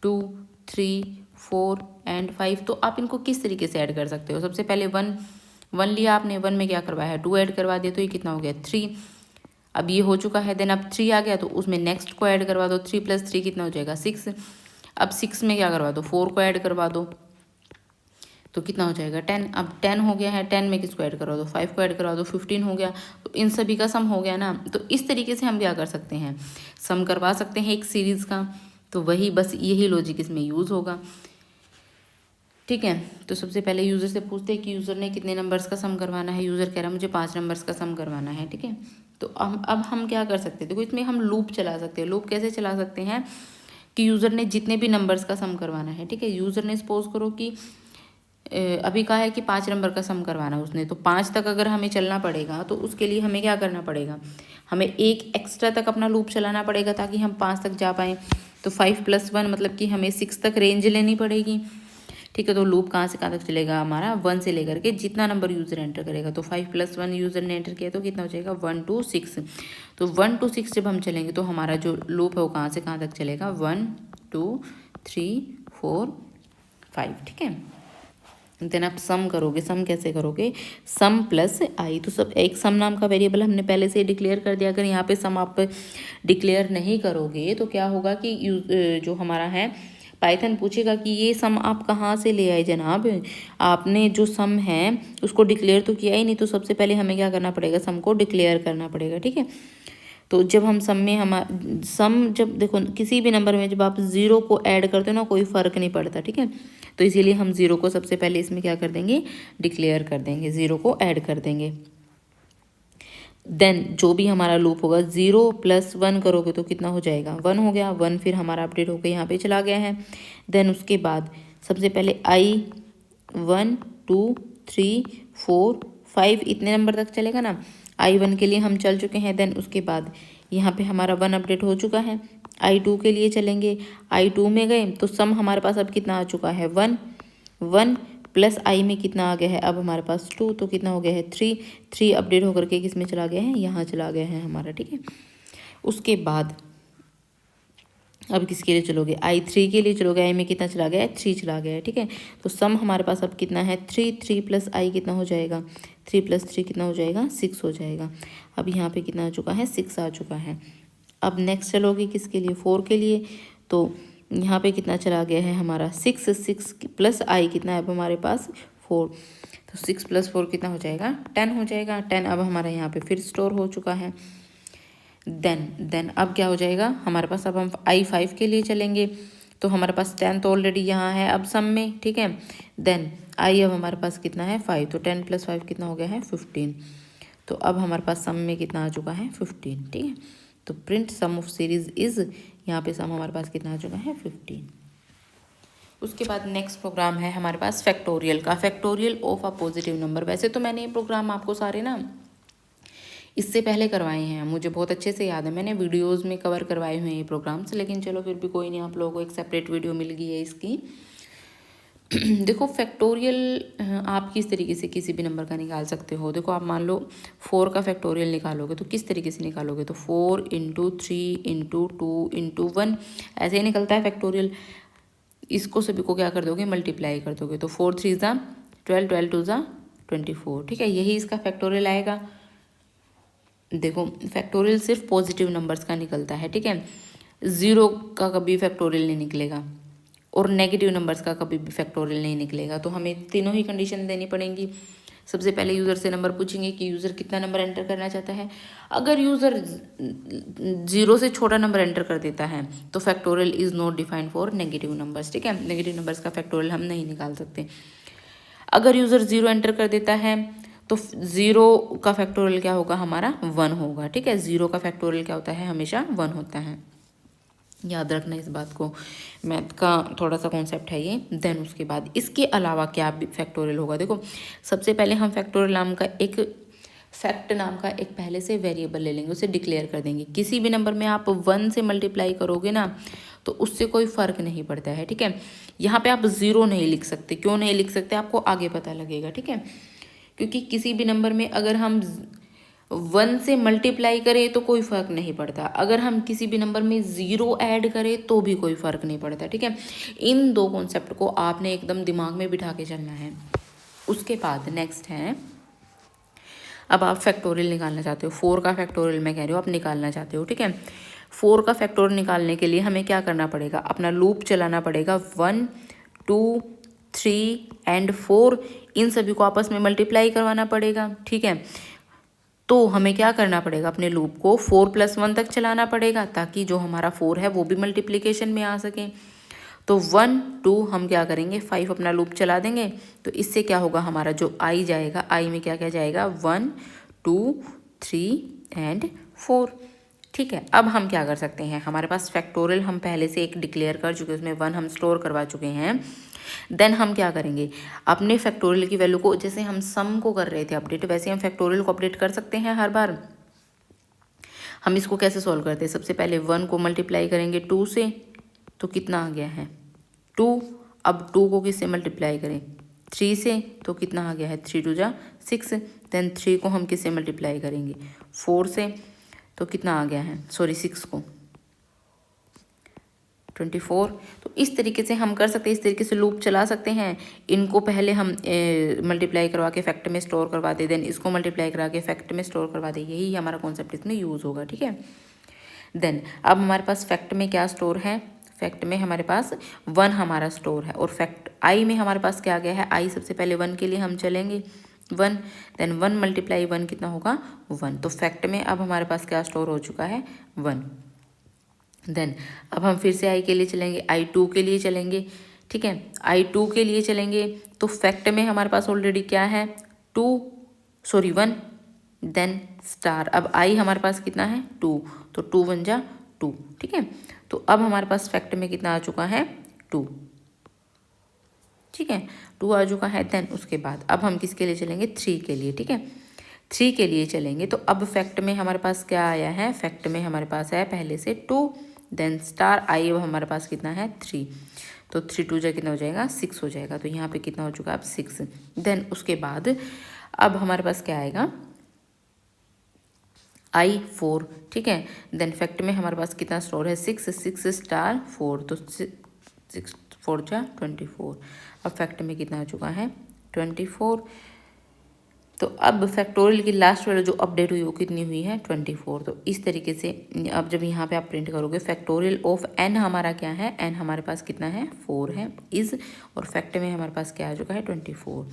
2 3 4 एंड 5। तो आप इनको किस तरीके से ऐड कर सकते हो, सबसे पहले 1 1 लिया आपने, 1 में क्या करवाया है 2 ऐड करवा दिया, तो ये कितना हो गया 3। अब ये हो चुका है, देन अब 3 आ गया तो उसमें नेक्स्ट को ऐड करवा दो, 3 + 3 कितना हो जाएगा 6। अब 6 में क्या करवा दो 4 को ऐड करवा दो, तो कितना हो जाएगा 10। अब 10 हो गया है, 10 में किसको ऐड करवा दो 5 को ऐड करवा दो, 15 हो गया। तो इन सभी का सम हो गया ना। तो इस तरीके से हम क्या कर सकते हैं, सम करवा सकते हैं एक सीरीज़ का। तो वही बस यही लॉजिक इसमें यूज़ होगा, ठीक है। तो सबसे पहले यूज़र से पूछते हैं कि यूज़र ने कितने नंबर्स का सम करवाना है। यूज़र कह रहा है मुझे 5 नंबर्स का सम करवाना है, ठीक है। तो अब हम क्या कर सकते हैं, देखो इसमें हम लूप चला सकते हैं। लूप कैसे चला सकते हैं कि यूज़र ने जितने भी नंबर्स का सम करवाना है, ठीक है। यूज़र ने सपोज करो कि अभी कहा है कि 5 नंबर का सम करवाना है उसने, तो 5 तक अगर हमें चलना पड़ेगा तो उसके लिए हमें क्या करना पड़ेगा, हमें एक एक्स्ट्रा तक अपना लूप चलाना पड़ेगा ताकि हम 5 तक जा पाएँ। तो 5 + 1 मतलब कि हमें 6 तक रेंज लेनी पड़ेगी, ठीक है। तो लूप कहाँ से कहाँ तक चलेगा हमारा, 1 से लेकर के जितना नंबर यूज़र एंटर करेगा। तो 5 + 1 यूज़र ने एंटर किया तो कितना हो जाएगा 1 to 6। तो 1 to 6 जब हम चलेंगे तो हमारा जो लूप है वो कहाँ से कहाँ तक चलेगा 1 2 3 4 5, ठीक है। देन आप सम करोगे, सम कैसे करोगे, सम प्लस आई। तो सब एक सम नाम का वेरिएबल हमने पहले से डिक्लेयर कर दिया। अगर यहाँ पे सम आप डिक्लेयर नहीं करोगे तो क्या होगा कि जो हमारा है पाइथन पूछेगा कि ये सम आप कहाँ से ले आए जनाब, आपने जो सम है उसको डिक्लेयर तो किया ही नहीं। तो सबसे पहले हमें क्या करना पड़ेगा, सम को डिक्लेयर करना पड़ेगा, ठीक है। तो जब हम सम में सम जब देखो किसी भी नंबर में जब आप 0 को ऐड करते हो ना कोई फ़र्क नहीं पड़ता, ठीक है। तो इसीलिए हम 0 को सबसे पहले इसमें क्या कर देंगे, डिक्लेयर कर देंगे, 0 को ऐड कर देंगे। देन जो भी हमारा लूप होगा 0 + 1 करोगे तो कितना हो जाएगा 1 हो गया, 1 फिर हमारा अपडेट होकर यहाँ पे चला गया है। देन उसके बाद सबसे पहले I 1 2 3 4 5 इतने नंबर तक चलेगा ना। I1 के लिए हम चल चुके हैं। देन उसके बाद यहाँ पे हमारा 1 अपडेट हो चुका है। I2 के लिए चलेंगे, I2 में गए तो सम हमारे पास अब कितना आ चुका है 1 1 प्लस आई में कितना आ गया है अब हमारे पास 2, तो कितना हो गया है 3 3 अपडेट होकर के किस में चला गया है, यहाँ चला गया है हमारा, ठीक है। उसके बाद अब किसके लिए चलोगे, I3 के लिए चलोगे, आई में कितना चला गया है 3 चला गया है, ठीक है। तो सम हमारे पास अब कितना है 3 3 + I कितना हो जाएगा 3 + 3 कितना हो जाएगा 6 हो जाएगा। अब यहाँ पे कितना आ चुका है 6 आ चुका है। अब नेक्स्ट चलोगे किसके लिए 4 के लिए, तो यहाँ पे कितना चला गया है हमारा 6 6 + I कितना है अब हमारे पास 4। तो 6 + 4 कितना हो जाएगा 10 हो जाएगा। 10 अब हमारा यहाँ पे फिर स्टोर हो चुका है। देन अब क्या हो जाएगा हमारे पास, अब हम I5 के लिए चलेंगे तो हमारे पास 10 तो ऑलरेडी यहाँ है अब सम में, ठीक है। देन I अब हमारे पास कितना है 5, तो 10 + 5 कितना हो गया है 15। तो अब हमारे पास सम में कितना आ चुका है 15, ठीक है। तो print sum of series is, यहाँ पे सम हमारे पास कितना आ चुका है 15। उसके बाद नेक्स्ट प्रोग्राम है हमारे पास फैक्टोरियल का, factorial of a positive number. वैसे तो मैंने ये प्रोग्राम आपको सारे ना इससे पहले करवाए हैं, मुझे बहुत अच्छे से याद है, मैंने वीडियोस में कवर करवाए हुए हैं ये प्रोग्राम्स, लेकिन चलो फिर भी कोई नहीं, आप लोगों को एक सेपरेट वीडियो मिल गई है इसकी। देखो फैक्टोरियल आप किस तरीके से किसी भी नंबर का निकाल सकते हो। देखो आप मान लो 4 का फैक्टोरियल निकालोगे तो किस तरीके से निकालोगे, तो 4 × 3 × 2 × 1 ऐसे ही निकलता है फैक्टोरियल। इसको सभी को क्या कर दोगे मल्टीप्लाई कर दोगे, तो 4 3 ज़ा 12 12 2 ज़ा 24, ठीक है। यही इसका फैक्टोरियल आएगा। देखो फैक्टोरियल सिर्फ पॉजिटिव नंबर्स का निकलता है, ठीक है। 0 का कभी फैक्टोरियल नहीं निकलेगा और नेगेटिव नंबर्स का कभी भी फैक्टोरियल नहीं निकलेगा। तो हमें तीनों ही कंडीशन देनी पड़ेंगी। सबसे पहले यूज़र से नंबर पूछेंगे कि यूज़र कितना नंबर एंटर करना चाहता है। अगर यूज़र 0 से छोटा नंबर एंटर कर देता है तो factorial is not defined for negative numbers, ठीक है। नेगेटिव नंबर्स का फैक्टोरियल हम नहीं निकाल सकते। अगर यूज़र 0 एंटर कर देता है तो 0 का फैक्टोरियल क्या होगा हमारा 1 होगा, ठीक है। 0 का फैक्टोरियल क्या होता है हमेशा 1 होता है, याद रखना इस बात को, मैथ का थोड़ा सा कॉन्सेप्ट है ये। देन उसके बाद इसके अलावा क्या फैक्टोरियल होगा, देखो सबसे पहले हम फैक्टोरियल नाम का एक फैक्ट नाम का एक पहले से वेरिएबल ले लेंगे, उसे डिक्लेयर कर देंगे। किसी भी नंबर में आप 1 से मल्टीप्लाई करोगे ना तो उससे कोई फ़र्क नहीं पड़ता है, ठीक है। यहाँ पे आप 0 नहीं लिख सकते, क्यों नहीं लिख सकते आपको आगे पता लगेगा, ठीक है। क्योंकि किसी भी नंबर में अगर हम 1 से मल्टीप्लाई करें तो कोई फ़र्क नहीं पड़ता, अगर हम किसी भी नंबर में 0 ऐड करें तो भी कोई फ़र्क नहीं पड़ता, ठीक है। इन 2 कॉन्सेप्ट को आपने एकदम दिमाग में बिठा के चलना है। उसके बाद नेक्स्ट है अब आप फैक्टोरियल निकालना चाहते हो, 4 का फैक्टोरियल मैं कह रही हूँ आप निकालना चाहते हो, ठीक है। 4 का फैक्टोरियल निकालने के लिए हमें क्या करना पड़ेगा, अपना लूप चलाना पड़ेगा। 1 2 3 एंड 4 इन सभी को आपस में मल्टीप्लाई करवाना पड़ेगा, ठीक है। तो हमें क्या करना पड़ेगा, अपने लूप को 4+1 तक चलाना पड़ेगा ताकि जो हमारा 4 है वो भी मल्टीप्लिकेशन में आ सके। तो 1 2 हम क्या करेंगे, 5 अपना लूप चला देंगे। तो इससे क्या होगा, हमारा जो आई जाएगा, आई में क्या क्या जाएगा, 1 2 3 एंड 4, ठीक है। अब हम क्या कर सकते हैं, हमारे पास फैक्टोरियल हम पहले से एक डिक्लेयर कर चुके हैं, उसमें 1 हम स्टोर करवा चुके हैं। देन हम क्या करेंगे, अपने फैक्टोरियल की वैल्यू को, जैसे हम सम को कर रहे थे अपडेट, वैसे हम फैक्टोरियल को अपडेट कर सकते हैं हर बार। हम इसको कैसे सॉल्व करते हैं, सबसे पहले 1 को मल्टीप्लाई करेंगे 2 से, तो कितना आ गया है 2। अब 2 को किससे मल्टीप्लाई करें, 3 से, तो कितना आ गया है 3 2 जा 6। देन 3 को हम किससे मल्टीप्लाई करेंगे, 4 से, तो कितना आ गया है, सॉरी 6 को 24। तो इस तरीके से हम कर सकते हैं, इस तरीके से लूप चला सकते हैं। इनको पहले हम मल्टीप्लाई करवा के फैक्ट में स्टोर करवा दे, देन इसको मल्टीप्लाई करा के फैक्ट में स्टोर करवा दे, यही हमारा कॉन्सेप्ट इसमें यूज़ होगा, ठीक है। देन अब हमारे पास फैक्ट में क्या स्टोर है, फैक्ट में हमारे पास 1 हमारा स्टोर है, और फैक्ट आई में हमारे पास क्या गया है, आई सबसे पहले 1 के लिए हम चलेंगे 1, देन 1 मल्टीप्लाई 1 कितना होगा 1। तो फैक्ट में अब हमारे पास क्या स्टोर हो चुका है 1। देन अब हम फिर से आई के लिए चलेंगे, I2 के लिए चलेंगे, ठीक है। I2 के लिए चलेंगे तो फैक्ट में हमारे पास ऑलरेडी क्या है 1, देन स्टार। अब आई हमारे पास कितना है 2, तो 2 1 जा 2, ठीक है। तो अब हमारे पास फैक्ट में कितना आ चुका है 2, ठीक है, 2 आ चुका है। देन उसके बाद अब हम किसके लिए चलेंगे, 3 के लिए, ठीक है। 3 के लिए चलेंगे तो अब फैक्ट में हमारे पास क्या आया है, फैक्ट में हमारे पास है पहले से 2, देन स्टार आई, अब हमारे पास कितना है 3, तो 3 2 जा कितना हो जाएगा 6 हो जाएगा। तो यहाँ पे कितना हो चुका है अब 6। देन उसके बाद अब हमारे पास क्या आएगा I4, ठीक है। देन फैक्ट में हमारे पास कितना स्टोर है 6 6 स्टार 4, तो 6 4 जा 24। अब फैक्ट में कितना आ चुका है 24। तो अब फैक्टोरियल की लास्ट वाला जो अपडेट हुई वो कितनी हुई है 24। तो इस तरीके से अब जब यहाँ पे आप प्रिंट करोगे फैक्टोरियल ऑफ n हमारा क्या है, n हमारे पास कितना है 4 है इज, और फैक्ट में हमारे पास क्या आ चुका है 24।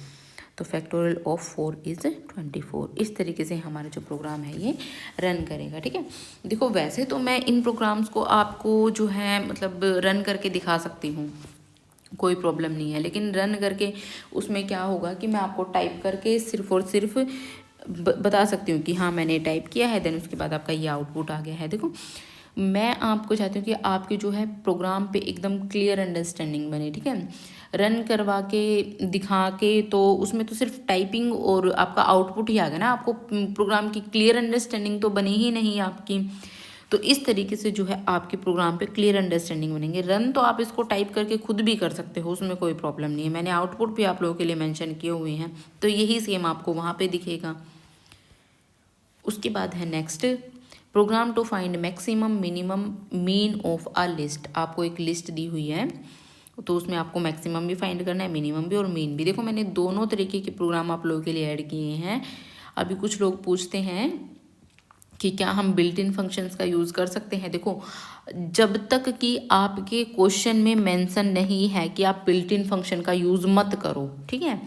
तो फैक्टोरियल ऑफ 4 इज 24। इस तरीके से हमारा जो प्रोग्राम है ये रन करेगा, ठीक है। देखो वैसे तो मैं इन प्रोग्राम्स को आपको जो है मतलब रन करके दिखा सकती हूँ, कोई प्रॉब्लम नहीं है, लेकिन रन करके उसमें क्या होगा कि मैं आपको टाइप करके सिर्फ और सिर्फ बता सकती हूँ कि हाँ मैंने टाइप किया है, देन उसके बाद आपका ये आउटपुट आ गया है। देखो मैं आपको चाहती हूँ कि आपके जो है प्रोग्राम पे एकदम क्लियर अंडरस्टैंडिंग बने, ठीक है। रन करवा के दिखा के तो उसमें तो सिर्फ टाइपिंग और आपका आउटपुट ही आ गया ना, आपको प्रोग्राम की क्लियर अंडरस्टैंडिंग तो बनी ही नहीं आपकी। तो इस तरीके से जो है आपके प्रोग्राम पे क्लियर अंडरस्टैंडिंग बनेंगे। रन तो आप इसको टाइप करके खुद भी कर सकते हो, उसमें कोई प्रॉब्लम नहीं है, मैंने आउटपुट भी आप लोगों के लिए मेंशन किए हुए हैं, तो यही सेम आपको वहाँ पे दिखेगा। उसके बाद है next, program to find maximum minimum mean of a list. आपको एक लिस्ट दी हुई है तो उसमें आपको मैक्सिमम भी फाइंड करना है, मिनिमम भी और मीन भी। देखो मैंने दोनों तरीके के प्रोग्राम आप लोगों के लिए ऐड किए हैं। अभी कुछ लोग पूछते हैं कि क्या हम बिल्ट इन फंक्शंस का यूज़ कर सकते हैं। देखो जब तक कि आपके क्वेश्चन में मेंशन नहीं है कि आप बिल्ट इन फंक्शन का यूज़ मत करो, ठीक है,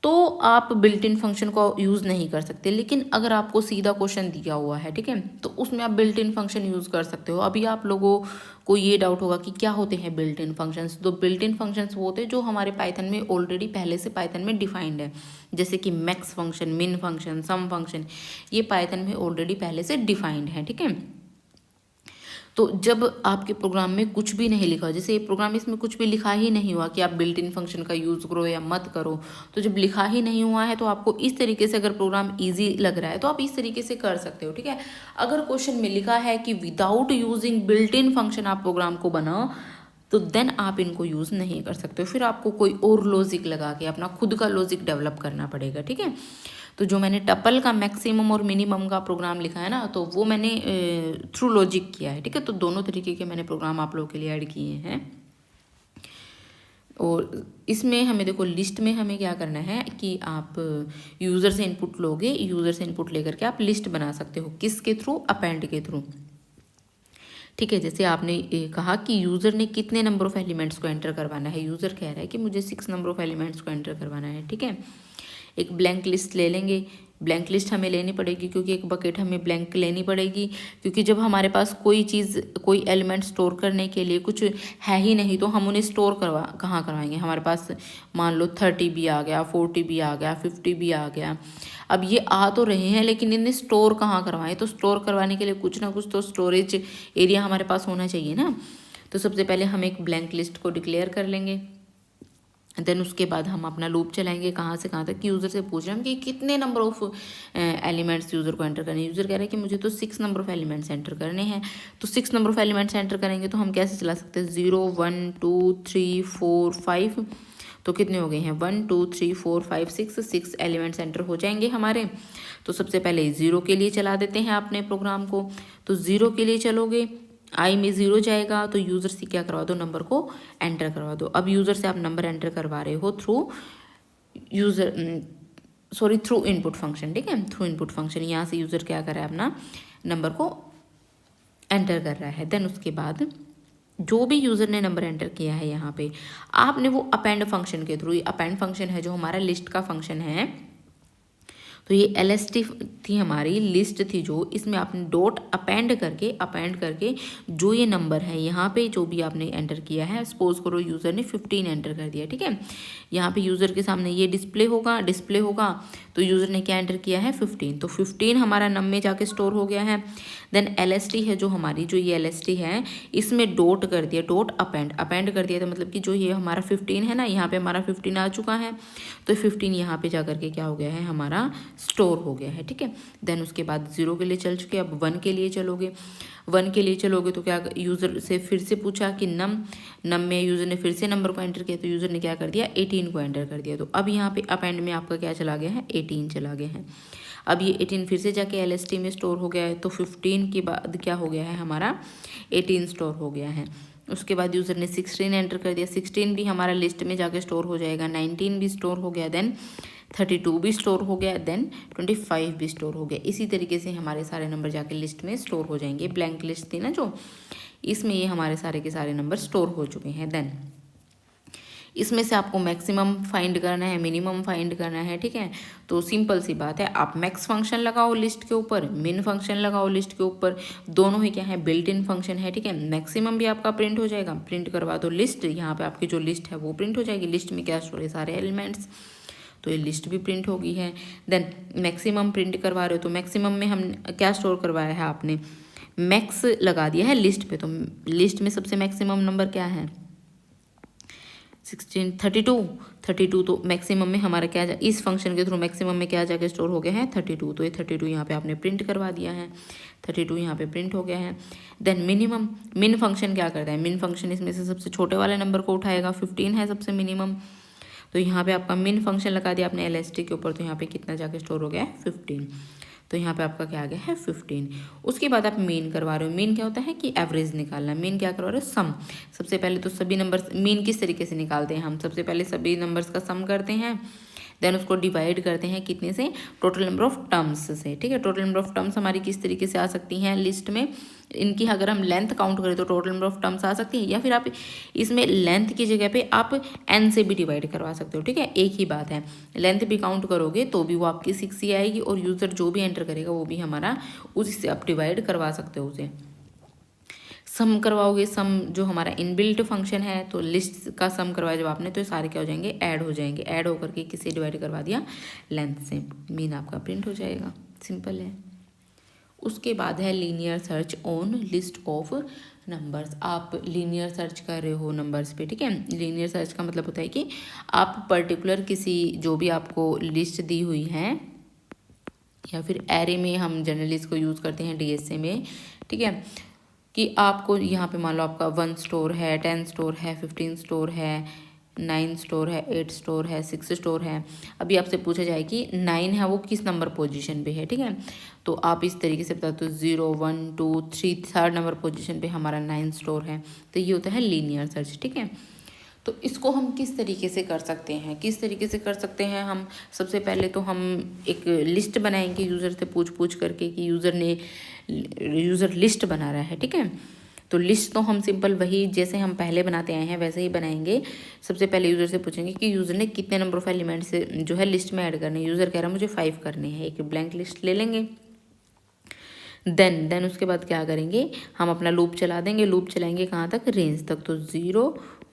तो आप बिल्ट इन फंक्शन को यूज़ नहीं कर सकते। लेकिन अगर आपको सीधा क्वेश्चन दिया हुआ है, ठीक है, तो उसमें आप बिल्ट इन फंक्शन यूज़ कर सकते हो। अभी आप लोगों को ये डाउट होगा कि क्या होते हैं बिल्ट इन फंक्शंस। तो बिल्ट इन फंक्शंस वो होते हैं जो हमारे पाइथन में ऑलरेडी पहले से पाइथन में डिफाइंड है, जैसे कि मैक्स फंक्शन, मिन फंक्शन, सम फंक्शन, ये पाइथन में ऑलरेडी पहले से डिफाइंड है, ठीक है। तो जब आपके प्रोग्राम में कुछ भी नहीं लिखा, जैसे ये प्रोग्राम इसमें कुछ भी लिखा ही नहीं हुआ कि आप बिल्ट इन फंक्शन का यूज़ करो या मत करो, तो जब लिखा ही नहीं हुआ है तो आपको इस तरीके से अगर प्रोग्राम इजी लग रहा है तो आप इस तरीके से कर सकते हो, ठीक है। अगर क्वेश्चन में लिखा है कि without using built in function आप प्रोग्राम को बनाओ, तो देन आप इनको यूज़ नहीं कर सकते, फिर आपको कोई और लॉजिक लगा के अपना खुद का लॉजिक डेवलप करना पड़ेगा, ठीक है। तो जो मैंने टपल का मैक्सिमम और मिनिमम का प्रोग्राम लिखा है ना, तो वो मैंने थ्रू लॉजिक किया है, ठीक है। तो दोनों तरीके के मैंने प्रोग्राम आप लोगों के लिए ऐड किए हैं। और इसमें हमें देखो लिस्ट में हमें क्या करना है कि आप यूज़र से इनपुट लोगे, यूज़र से इनपुट लेकर के आप लिस्ट बना सकते हो। किसके थ्रू? अपेंड के थ्रू। ठीक है, जैसे आपने कहा कि यूज़र ने कितने नंबर ऑफ एलिमेंट्स को एंटर करवाना है। यूज़र कह रहा है कि मुझे 6 नंबर ऑफ एलिमेंट्स को एंटर करवाना है। ठीक है, एक ब्लैंक लिस्ट ले लेंगे। ब्लैंक लिस्ट हमें लेनी पड़ेगी क्योंकि एक बकेट हमें ब्लैंक लेनी पड़ेगी, क्योंकि जब हमारे पास कोई चीज़, कोई एलिमेंट स्टोर करने के लिए कुछ है ही नहीं तो हम उन्हें स्टोर कहाँ करवाएंगे। हमारे पास मान लो 30 भी आ गया, 40 भी आ गया, 50 भी आ गया। अब ये आ तो रहे हैं लेकिन इन्हें स्टोर कहाँ करवाएं? तो स्टोर करवाने के लिए कुछ ना कुछ तो स्टोरेज एरिया हमारे पास होना चाहिए ना। तो सबसे पहले हम एक ब्लैंक लिस्ट को डिक्लेयर कर लेंगे। देन उसके बाद हम अपना लूप चलाएंगे कहाँ से कहाँ तक कि यूज़र से पूछ रहे हैं कि कितने नंबर ऑफ एलिमेंट्स यूज़र को एंटर करने हैं। यूज़र कह रहा है कि मुझे तो 6 नंबर ऑफ एलिमेंट्स एंटर करने हैं। तो 6 नंबर ऑफ एलिमेंट्स एंटर करेंगे तो हम कैसे चला सकते हैं? 0 1 2 3 4 5। तो कितने हो गए हैं? 1 2 3 4 5 6 एलिमेंट्स एंटर हो जाएंगे हमारे। तो सबसे पहले 0 के लिए चला देते हैं अपने प्रोग्राम को। तो 0 के लिए चलोगे, आई में 0 जाएगा तो यूज़र से क्या करवा दो? नंबर को एंटर करवा दो। अब यूज़र से आप नंबर एंटर करवा रहे हो थ्रू इनपुट फंक्शन। ठीक है, थ्रू इनपुट फंक्शन। यहाँ से यूज़र क्या कर रहा है? अपना नंबर को एंटर कर रहा है। देन उसके बाद जो भी यूज़र ने नंबर एंटर किया है यहाँ पे आपने वो अपेंड फंक्शन के थ्रू, अपेंड फंक्शन है जो हमारा लिस्ट का फंक्शन है। तो ये LST थी हमारी लिस्ट थी जो, इसमें आपने डॉट अपेंड करके जो ये नंबर है यहाँ पे जो भी आपने एंटर किया है, सपोज करो यूज़र ने 15 एंटर कर दिया। ठीक है, यहाँ पे यूज़र के सामने ये डिस्प्ले होगा तो यूज़र ने क्या एंटर किया है? 15। तो 15 हमारा नम में जाके स्टोर हो गया है। देन LST है जो हमारी, जो ये LST है इसमें डॉट कर दिया, डॉट अपेंड कर दिया। तो मतलब कि जो ये हमारा 15 है ना, यहाँ पे हमारा 15 आ चुका है तो 15 यहाँ पे जा करके क्या हो गया है? हमारा स्टोर हो गया है। ठीक है, देन उसके बाद 0 के लिए चल चुके। अब 1 के लिए चलोगे। 1 के लिए चलोगे तो क्या, यूज़र से फिर से पूछा कि नम में यूज़र ने फिर से नंबर को एंटर किया तो यूज़र ने क्या कर दिया? 18 को एंटर कर दिया। तो अब यहाँ पे अपेंड में आपका क्या चला गया है? 18 चला गया है। अब ये 18 फिर से जाके LST में स्टोर हो गया है तो 15 के बाद क्या हो गया है? हमारा 18 स्टोर हो गया है। उसके बाद यूज़र ने 16 एंटर कर दिया, 16 भी हमारा लिस्ट में जाके स्टोर हो जाएगा। 19 भी स्टोर हो गया, देन 32 भी स्टोर हो गया, देन 25 भी स्टोर हो गया। इसी तरीके से हमारे सारे नंबर जाके लिस्ट में स्टोर हो जाएंगे। ब्लैंक लिस्ट थी ना जो, इसमें ये हमारे सारे के सारे नंबर स्टोर हो चुके हैं। देन इसमें से आपको मैक्सिमम फाइंड करना है, मिनिमम फाइंड करना है। ठीक है, तो सिंपल सी बात है, आप मैक्स फंक्शन लगाओ लिस्ट के ऊपर, मिन फंक्शन लगाओ लिस्ट के ऊपर, दोनों ही क्या है? बिल्ट इन फंक्शन है। ठीक है, मैक्सिमम भी आपका प्रिंट हो जाएगा, प्रिंट करवा दो लिस्ट, यहाँ पे आपकी जो लिस्ट है वो प्रिंट हो जाएगी। लिस्ट में क्या स्टोर है? सारे एलिमेंट्स, तो ये लिस्ट भी प्रिंट होगी है। देन मैक्सिमम प्रिंट करवा रहे हो तो मैक्सिमम में हम क्या स्टोर करवाया है? आपने मैक्स लगा दिया है लिस्ट पे। तो लिस्ट में सबसे मैक्सिमम नंबर क्या है? 32। तो मैक्सिमम में हमारा क्या इस फंक्शन के थ्रू मैक्सिमम में क्या जाके स्टोर हो गया है? 32। तो ये 32 यहाँ पे आपने प्रिंट करवा दिया है, 32 यहाँ पे प्रिंट हो गया है। देन मिनिमम, मिन फंक्शन क्या करता है? मिन फंक्शन इसमें से सबसे छोटे वाले नंबर को उठाएगा, 15 है सबसे मिनिमम। तो यहाँ पे आपका मिन फंक्शन लगा दिया आपने LST के ऊपर, तो यहाँ पे कितना जाके स्टोर हो गया है? 15। तो यहाँ पे आपका क्या आ गया है? 15। उसके बाद आप मीन करवा रहे हो। मीन क्या होता है कि एवरेज निकालना। मीन क्या करवा रहे हो? सम। सबसे पहले तो सभी नंबर्स, मीन किस तरीके से निकालते हैं हम? सबसे पहले सभी नंबर्स का सम करते हैं, देन उसको डिवाइड करते हैं कितने से? टोटल नंबर ऑफ टर्म्स से। ठीक है, टोटल नंबर ऑफ टर्म्स हमारी किस तरीके से आ सकती हैं लिस्ट में? इनकी अगर हम लेंथ काउंट करें तो टोटल नंबर ऑफ टर्म्स आ सकती है, या फिर आप इसमें लेंथ की जगह पे आप n से भी डिवाइड करवा सकते हो। ठीक है, एक ही बात है। लेंथ भी काउंट करोगे तो भी वो आपकी 6 ही आएगी, और यूज़र जो भी एंटर करेगा वो भी हमारा उसी से आप डिवाइड करवा सकते हो उसे। सम करवाओगे, सम जो हमारा इनबिल्ट फंक्शन है, तो लिस्ट का सम करवाया जब आपने तो सारे क्या हो जाएंगे? ऐड हो जाएंगे। ऐड होकर के किससे डिवाइड करवा दिया? लेंथ से। मीन आपका प्रिंट हो जाएगा। सिंपल है। उसके बाद है linear search on list of numbers. आप लीनियर सर्च कर रहे हो नंबर्स पे। ठीक है, लीनियर सर्च का मतलब होता है कि आप पर्टिकुलर किसी, जो भी आपको लिस्ट दी हुई है, या फिर एरे में हम जनरली इसको यूज़ करते हैं DSA में। ठीक है, कि आपको यहाँ पे मान लो आपका 1 स्टोर है, 10 स्टोर है, 15 स्टोर है, 9 स्टोर है, 8 स्टोर है, 6 स्टोर है। अभी आपसे पूछा जाए कि 9 है वो किस नंबर पोजीशन पे है। ठीक है, तो आप इस तरीके से बता दो 0 1 2 3 थर्ड नंबर पोजीशन पे हमारा 9 स्टोर है। तो ये होता है लीनियर सर्च। ठीक है, तो इसको हम किस तरीके से कर सकते हैं, किस तरीके से कर सकते हैं हम? सबसे पहले तो हम एक लिस्ट बनाएंगे यूज़र से पूछ करके कि यूज़र लिस्ट बना रहा है, ठीक है। तो लिस्ट तो हम सिंपल वही जैसे हम पहले बनाते आए हैं वैसे ही बनाएंगे। सबसे पहले यूज़र से पूछेंगे कि यूज़र ने कितने नंबर ऑफ एलिमेंट से जो है लिस्ट में ऐड करने। यूज़र कह रहा है मुझे 5 करने हैं, एक ब्लैंक लिस्ट ले लेंगे। देन उसके बाद क्या करेंगे, हम अपना लूप चला देंगे। लूप चलाएंगे कहाँ तक? रेंज तक। तो 0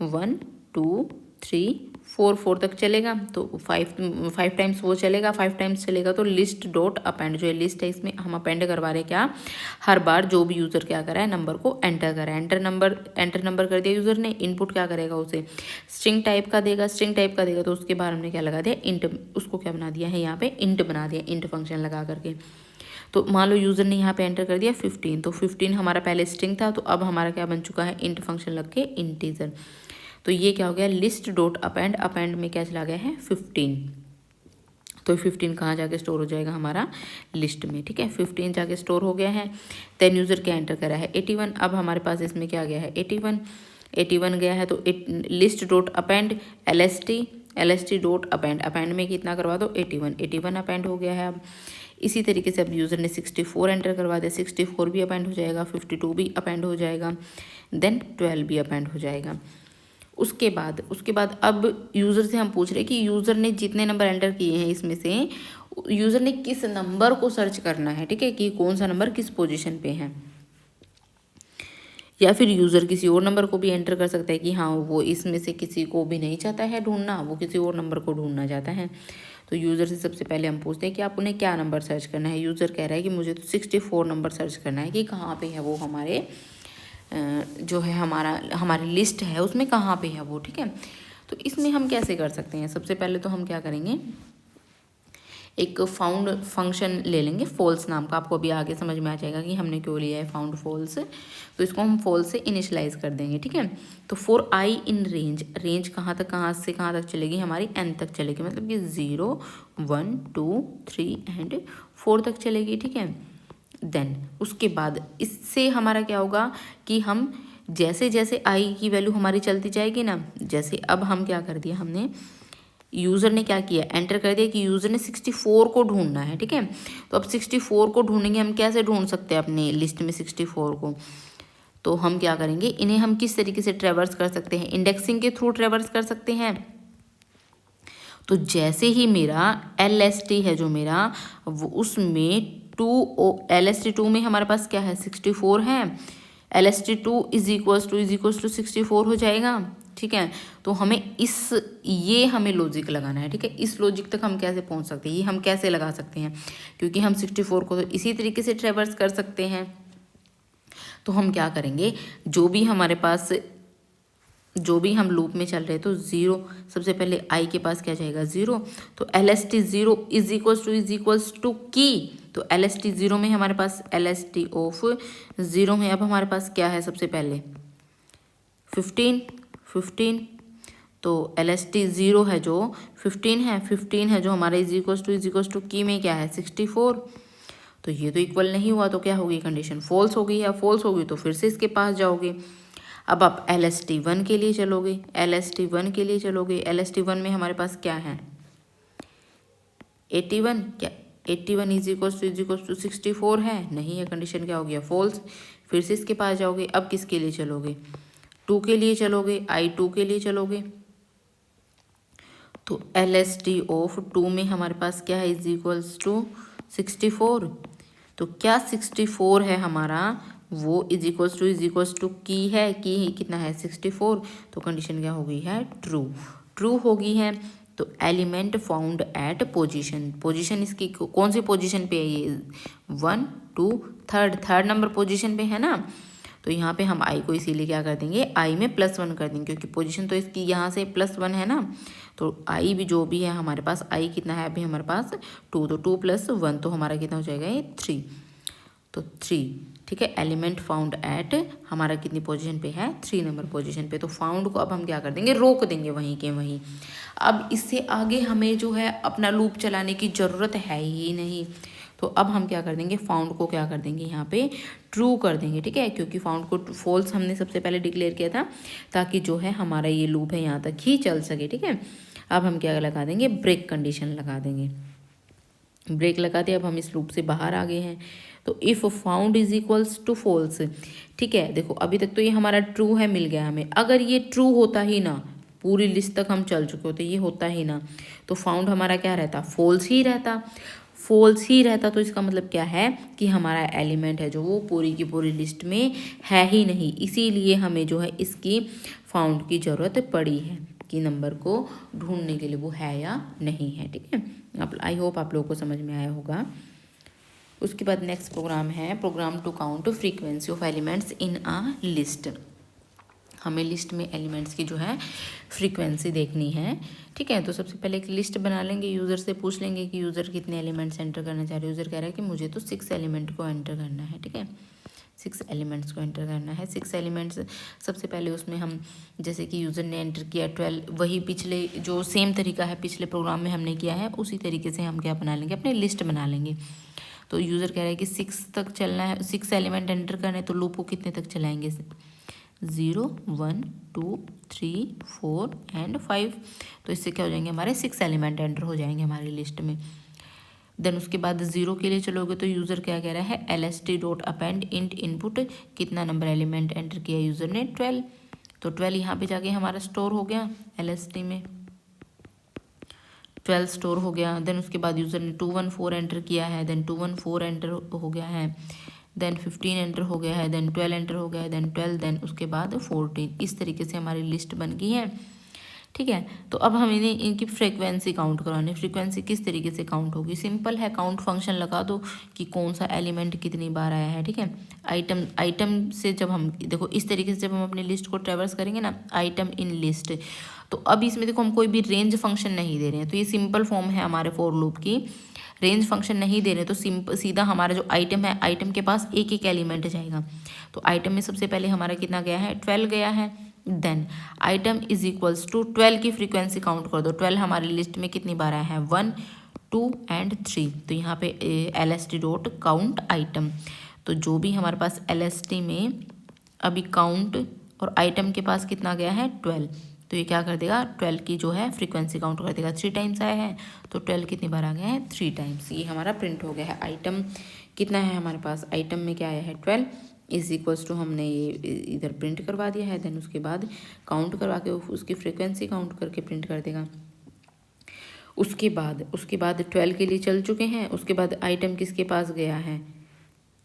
1 2 3 4 तक चलेगा। तो 5 टाइम्स वो चलेगा, 5 टाइम्स चलेगा। तो लिस्ट डॉट अपेंड, जो है लिस्ट है इसमें हम अपेंड करवा रहे हैं क्या, हर बार जो भी यूज़र क्या करा है नंबर को एंटर करा है। एंटर नंबर कर दिया यूज़र ने। इनपुट क्या करेगा, उसे स्ट्रिंग टाइप का देगा। तो उसके बाद हमने क्या लगा दिया, इंट। उसको क्या बना दिया है यहाँ पे, इंट बना दिया, इंट फंक्शन लगा करके। तो मान लो यूज़र ने यहाँ पे एंटर कर दिया 15, तो 15 हमारा पहले स्ट्रिंग था, तो अब हमारा क्या बन चुका है, इंट फंक्शन लग के इंटीजर। तो ये क्या हो गया, लिस्ट डॉट अपेंड। अपेंड में क्या चला गया है, 15। तो 15 कहाँ जाके स्टोर हो जाएगा, हमारा लिस्ट में, ठीक है। 15 जाके स्टोर हो गया है। देन यूज़र क्या एंटर करा है, 81। अब हमारे पास इसमें क्या गया है, 81 गया है। तो list dot append LST dot append. Append में कितना करवा दो, 81 अपेंड हो गया है। अब इसी तरीके से अब यूज़र ने 64 एंटर करवा दिया, 64 भी अपेंड हो जाएगा, 52 भी अपेंड हो जाएगा, देन 12 भी अपेंड हो जाएगा। उसके बाद अब यूज़र से हम पूछ रहे हैं कि यूज़र ने जितने नंबर एंटर किए हैं इसमें से यूज़र ने किस नंबर को सर्च करना है, ठीक है, कि कौन सा नंबर किस पोजीशन पे है। या फिर यूज़र किसी और नंबर को भी एंटर कर सकता है कि हाँ वो इसमें से किसी को भी नहीं चाहता है ढूंढना, वो किसी और नंबर को ढूंढना चाहता है। तो यूज़र से सबसे पहले हम पूछते हैं कि आप उन्हें क्या नंबर सर्च करना है। यूज़र कह रहा है कि मुझे तो 64 नंबर सर्च करना है, कि कहाँ पे है वो हमारे जो है हमारी लिस्ट है उसमें कहाँ पे है वो, ठीक है। तो इसमें हम कैसे कर सकते हैं, सबसे पहले तो हम क्या करेंगे, एक फाउंड फंक्शन ले लेंगे फॉल्स नाम का। आपको अभी आगे समझ में आ जाएगा कि हमने क्यों लिया है फाउंड फॉल्स। तो इसको हम फॉल्स से इनिशियलाइज कर देंगे, ठीक है। तो फॉर आई इन रेंज कहाँ से कहाँ तक चलेगी, हमारी n तक चलेगी, मतलब कि 0 1 2 3 एंड 4 तक चलेगी, ठीक है। देन उसके बाद इससे हमारा क्या होगा कि हम जैसे जैसे आई की वैल्यू हमारी चलती जाएगी ना, जैसे अब हम क्या कर दिया, हमने यूज़र ने क्या किया, एंटर कर दिया कि यूज़र ने 64 को ढूंढना है, ठीक है। तो अब 64 को ढूंढेंगे, हम कैसे ढूंढ सकते हैं अपने लिस्ट में 64 को। तो हम क्या करेंगे, इन्हें हम किस तरीके से ट्रेवर्स कर सकते हैं, इंडेक्सिंग के थ्रू ट्रेवर्स कर सकते हैं। तो जैसे ही मेरा LST है जो मेरा वो उसमें LST2 में हमारे पास क्या है, 64 है। LST2 इज इक्वल्स टू 64 हो जाएगा, ठीक है। तो हमें ये हमें लॉजिक लगाना है, ठीक है। इस लॉजिक तक हम कैसे पहुंच सकते हैं, ये हम कैसे लगा सकते हैं, क्योंकि हम 64 को तो इसी तरीके से ट्रेवर्स कर सकते हैं। तो हम क्या करेंगे, जो भी हम लूप में चल रहे हैं, तो 0 सबसे पहले आई के पास क्या जाएगा, 0। तो LST 0 इज इक्वल्स टू की। तो LST 0 में हमारे पास LST ऑफ 0 में अब हमारे पास क्या है, सबसे पहले 15। तो LST 0 है जो 15 है जो हमारा इज इक्वल्स टू की में क्या है, 64। तो ये तो इक्वल नहीं हुआ, तो क्या होगी कंडीशन, फॉल्स हो गई है। फॉल्स होगी तो फिर से इसके पास जाओगे। अब आप LST1 के लिए चलोगे, LST1 में हमारे पास क्या है, 81। क्या 81 इज इक्वल्स टू 64 है, नहीं है, कंडीशन क्या हो गया, फॉल्स। फिर से इसके पास जाओगे। अब किसके लिए चलोगे, 2 के लिए चलोगे, I2 के लिए चलोगे। तो LST ऑफ 2 में हमारे पास क्या है, इज इक्वल्स टू 64। तो क्या 64 है हमारा, वो इज इक्वल्स टू की है, की कितना है, 64। तो कंडीशन क्या हो गई है, ट्रू हो गई है। तो एलिमेंट फाउंड एट पोजीशन इसकी कौन सी पोजीशन पे है, ये 1 2 थर्ड नंबर पोजीशन पे है ना। तो यहाँ पे हम आई को इसीलिए क्या कर देंगे, आई में +1 कर देंगे, क्योंकि पोजीशन तो इसकी यहाँ से +1 है ना। तो आई भी जो भी है हमारे पास, आई कितना है अभी हमारे पास 2, तो 2 + 1 तो हमारा कितना हो जाएगा, ये 3। तो 3, ठीक है। एलिमेंट फाउंड एट हमारा कितनी पोजीशन पे है, 3 नंबर पोजीशन पे। तो फाउंड को अब हम क्या कर देंगे, रोक देंगे वहीं के वहीं। अब इससे आगे हमें जो है अपना लूप चलाने की ज़रूरत है ही नहीं। तो अब हम क्या कर देंगे, फाउंड को क्या कर देंगे यहाँ पे ट्रू कर देंगे, ठीक है, क्योंकि फाउंड को फॉल्स हमने सबसे पहले डिक्लेयर किया था ताकि जो है हमारा ये लूप है यहाँ तक ही चल सके, ठीक है। अब हम क्या लगा देंगे, ब्रेक कंडीशन लगा देंगे। ब्रेक लगा दिया, अब हम इस लूप से बाहर आ गए हैं। तो if found is equals to false, ठीक है। देखो अभी तक तो ये हमारा ट्रू है, मिल गया हमें। अगर ये ट्रू होता ही ना, पूरी लिस्ट तक हम चल चुके होते, ये होता ही ना, तो फाउंड हमारा क्या रहता, फॉल्स ही रहता। फॉल्स ही रहता तो इसका मतलब क्या है कि हमारा एलिमेंट है जो वो पूरी की पूरी लिस्ट में है ही नहीं। इसीलिए हमें जो है इसकी फाउंड की ज़रूरत पड़ी है कि नंबर को ढूंढने के लिए वो है या नहीं है, ठीक है। आई होप आप लोगों को समझ में आया होगा। उसके बाद नेक्स्ट प्रोग्राम है program to count frequency of elements in a list. हमें लिस्ट में एलिमेंट्स की जो है फ्रीक्वेंसी देखनी है, ठीक है। तो सबसे पहले एक लिस्ट बना लेंगे, यूज़र से पूछ लेंगे कि यूज़र कितने एलिमेंट्स एंटर करना चाह रहे हैं। यूज़र कह रहा है कि मुझे तो 6 एलिमेंट को एंटर करना है, ठीक है, 6 एलिमेंट्स को एंटर करना है। 6 एलिमेंट्स सबसे पहले उसमें हम, जैसे कि यूज़र ने एंटर किया 12, वही पिछले जो सेम तरीका है पिछले प्रोग्राम में हमने किया है, उसी तरीके से हम क्या बना लेंगे, अपनी लिस्ट बना लेंगे। तो यूज़र कह रहा है कि 6 तक चलना है, 6 एलिमेंट एंटर करने, तो लूप को कितने तक चलाएंगे, 0 1 2 3 4 एंड 5। तो इससे क्या हो जाएंगे, हमारे 6 एलिमेंट एंटर हो जाएंगे हमारी लिस्ट में। देन उसके बाद 0 के लिए चलोगे तो यूज़र क्या कह रहा है, lst.append int इनपुट, कितना नंबर एलिमेंट एंटर किया यूज़र ने, 12। तो 12 यहाँ पे जाके हमारा स्टोर हो गया lst में, 12 स्टोर हो गया। देन उसके बाद यूज़र ने 214 एंटर किया है, देन 214 एंटर हो गया है, देन 15 एंटर हो गया है, देन 12 एंटर हो गया है, देन 12, देन उसके बाद 14। इस तरीके से हमारी लिस्ट बन गई है, ठीक है। तो अब हम इन्हें इनकी फ्रीक्वेंसी काउंट करवानी। फ्रीक्वेंसी किस तरीके से काउंट होगी, सिंपल है, काउंट फंक्शन लगा दो कि कौन सा एलिमेंट कितनी बार आया है, ठीक है। आइटम से जब हम देखो इस तरीके से जब हम अपनी लिस्ट को ट्रेवर्स करेंगे ना, आइटम इन लिस्ट, तो अब इसमें देखो हम कोई भी रेंज फंक्शन नहीं दे रहे हैं, तो ये सिंपल फॉर्म है हमारे फॉर लूप की। रेंज फंक्शन नहीं दे रहे तो सीधा हमारा जो आइटम है, आइटम के पास एक एक एलिमेंट जाएगा। तो आइटम में सबसे पहले हमारा कितना गया है, 12 गया है। Then item is equals to 12 की फ्रीक्वेंसी काउंट कर दो। 12 हमारी लिस्ट में कितनी बार आया है, 1 2 एंड 3। तो यहाँ पे lst डॉट काउंट आइटम, तो जो भी हमारे पास lst में अभी काउंट और आइटम के पास कितना गया है, 12, तो ये क्या कर देगा, 12 की जो है फ्रीक्वेंसी काउंट कर देगा। 3 टाइम्स आया है तो 12 कितनी बार आ गया है, 3 टाइम्स। ये हमारा प्रिंट हो गया है। आइटम कितना है हमारे पास, आइटम में क्या आया है, 12 इज इक्वल्स टू, हमने ये इधर प्रिंट करवा दिया है। देन उसके बाद काउंट करवा के उसकी फ्रीक्वेंसी काउंट करके प्रिंट कर देगा। उसके बाद 12 के लिए चल चुके हैं। उसके बाद आइटम किसके पास गया है,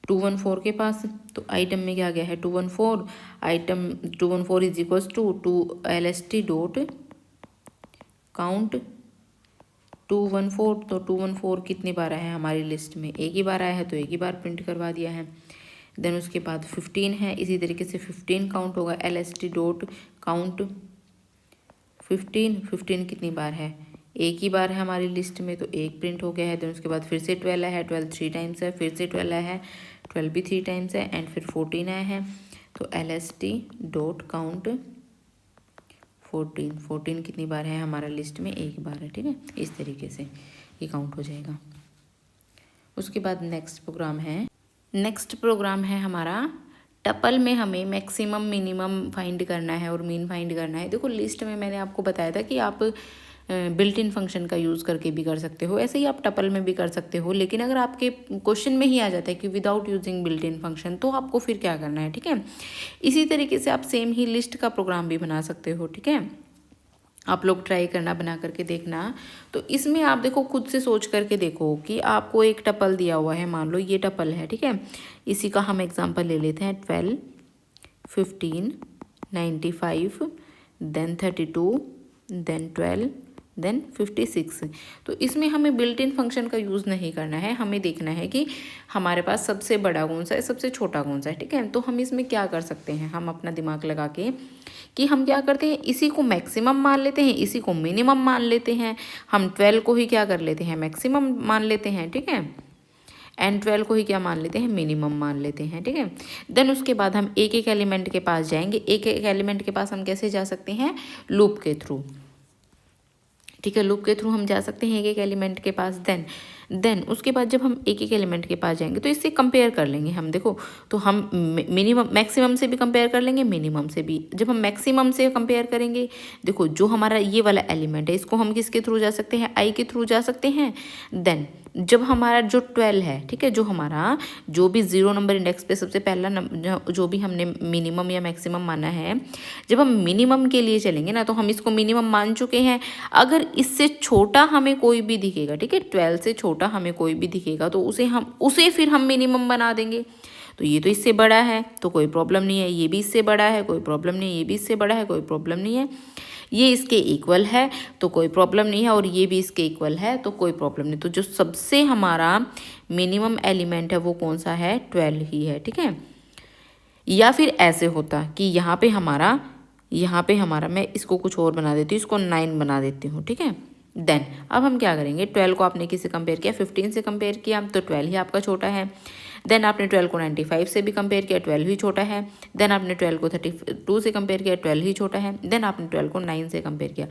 214 के पास। तो आइटम में क्या गया है, 214। Item 214 is equals to lst dot count 214। तो 214 कितनी बार आया है हमारी लिस्ट में, एक ही बार आया है, तो एक ही बार प्रिंट करवा दिया है। देन उसके बाद 15 है, इसी तरीके से 15 काउंट होगा, lst डॉट काउंट 15 कितनी बार है, एक ही बार है हमारी लिस्ट में, तो एक प्रिंट हो गया है। देन उसके बाद फिर से 12 आया है, 12 3 टाइम्स है, फिर से 12 आया है, 12 भी 3 टाइम्स है, एंड फिर 14 आया है। तो lst डॉट काउंट 14 कितनी बार है हमारा लिस्ट में, एक बार है, ठीक है। इस तरीके से ये काउंट हो जाएगा। उसके बाद नेक्स्ट प्रोग्राम है हमारा टपल में हमें मैक्सिमम मिनिमम फाइंड करना है और मीन फाइंड करना है। देखो लिस्ट में मैंने आपको बताया था कि आप बिल्ट इन फंक्शन का यूज़ करके भी कर सकते हो, ऐसे ही आप टपल में भी कर सकते हो। लेकिन अगर आपके क्वेश्चन में ही आ जाता है कि without using built in function, तो आपको फिर क्या करना है, ठीक है। इसी तरीके से आप सेम ही लिस्ट का प्रोग्राम भी बना सकते हो, ठीक है। आप लोग ट्राई करना, बना करके देखना। तो इसमें आप देखो खुद से सोच करके देखो कि आपको एक टपल दिया हुआ है, मान लो ये टपल है, ठीक है। इसी का हम एग्जांपल ले लेते हैं, 12 15 95 देन 32 देन 12 देन 56। तो इसमें हमें बिल्ट इन फंक्शन का यूज़ नहीं करना है, हमें देखना है कि हमारे पास सबसे बड़ा कौन सा है, सबसे छोटा कौन सा है, ठीक है। तो हम इसमें क्या कर सकते हैं, हम अपना दिमाग लगा के कि हम क्या करते हैं, इसी को मैक्सिमम मान लेते हैं, इसी को मिनिमम मान लेते हैं। हम 12 को ही क्या कर लेते हैं, मैक्सिमम मान लेते हैं, ठीक है, एंड 12 को ही क्या मान लेते हैं, मिनिमम मान लेते हैं, ठीक है। देन उसके बाद हम एक एक एलिमेंट के पास जाएंगे। एक एक एलिमेंट के पास हम कैसे जा सकते हैं, लूप के थ्रू, ठीक है। लूप के थ्रू हम जा सकते हैं एक एक एलिमेंट के पास। देन उसके बाद जब हम एक एक एलिमेंट के पास जाएंगे तो इससे कंपेयर कर लेंगे हम। देखो तो हम मिनिमम मैक्सिमम से भी कंपेयर कर लेंगे, मिनिमम से भी। जब हम मैक्सिमम से कंपेयर करेंगे, देखो जो हमारा ये वाला एलिमेंट है इसको हम किसके थ्रू जा सकते हैं, आई के थ्रू जा सकते हैं। देन जब हमारा जो 12 है, ठीक है, जो हमारा जो भी 0 नंबर इंडेक्स पे सबसे पहला जो भी हमने मिनिमम या मैक्सिमम माना है, जब हम मिनिमम के लिए चलेंगे ना तो हम इसको मिनिमम मान चुके हैं। अगर इससे छोटा हमें कोई भी दिखेगा, ठीक है, 12 से छोटा हमें कोई भी दिखेगा तो उसे फिर हम मिनिमम बना देंगे। तो ये तो इससे बड़ा है तो कोई प्रॉब्लम नहीं है, ये भी इससे बड़ा है कोई प्रॉब्लम नहीं है, ये भी इससे बड़ा है कोई प्रॉब्लम नहीं है, ये इसके इक्वल है तो कोई प्रॉब्लम नहीं है, और ये भी इसके इक्वल है तो कोई प्रॉब्लम नहीं। तो जो सबसे हमारा मिनिमम एलिमेंट है वो कौन सा है, 12 ही है, ठीक है। या फिर ऐसे होता कि यहाँ पे हमारा मैं इसको कुछ और बना देती हूँ, इसको 9 बना देती हूँ, ठीक है। देन अब हम क्या करेंगे, 12 को आपने किससे कंपेयर किया, 15 से कंपेयर किया तो 12 ही आपका छोटा है। देन आपने 12 को 95 से भी कंपेयर किया, 12 ही छोटा है। देन आपने 12 को 32 से कंपेयर किया, 12 ही छोटा है। देन आपने 12 को 9 से कंपेयर किया।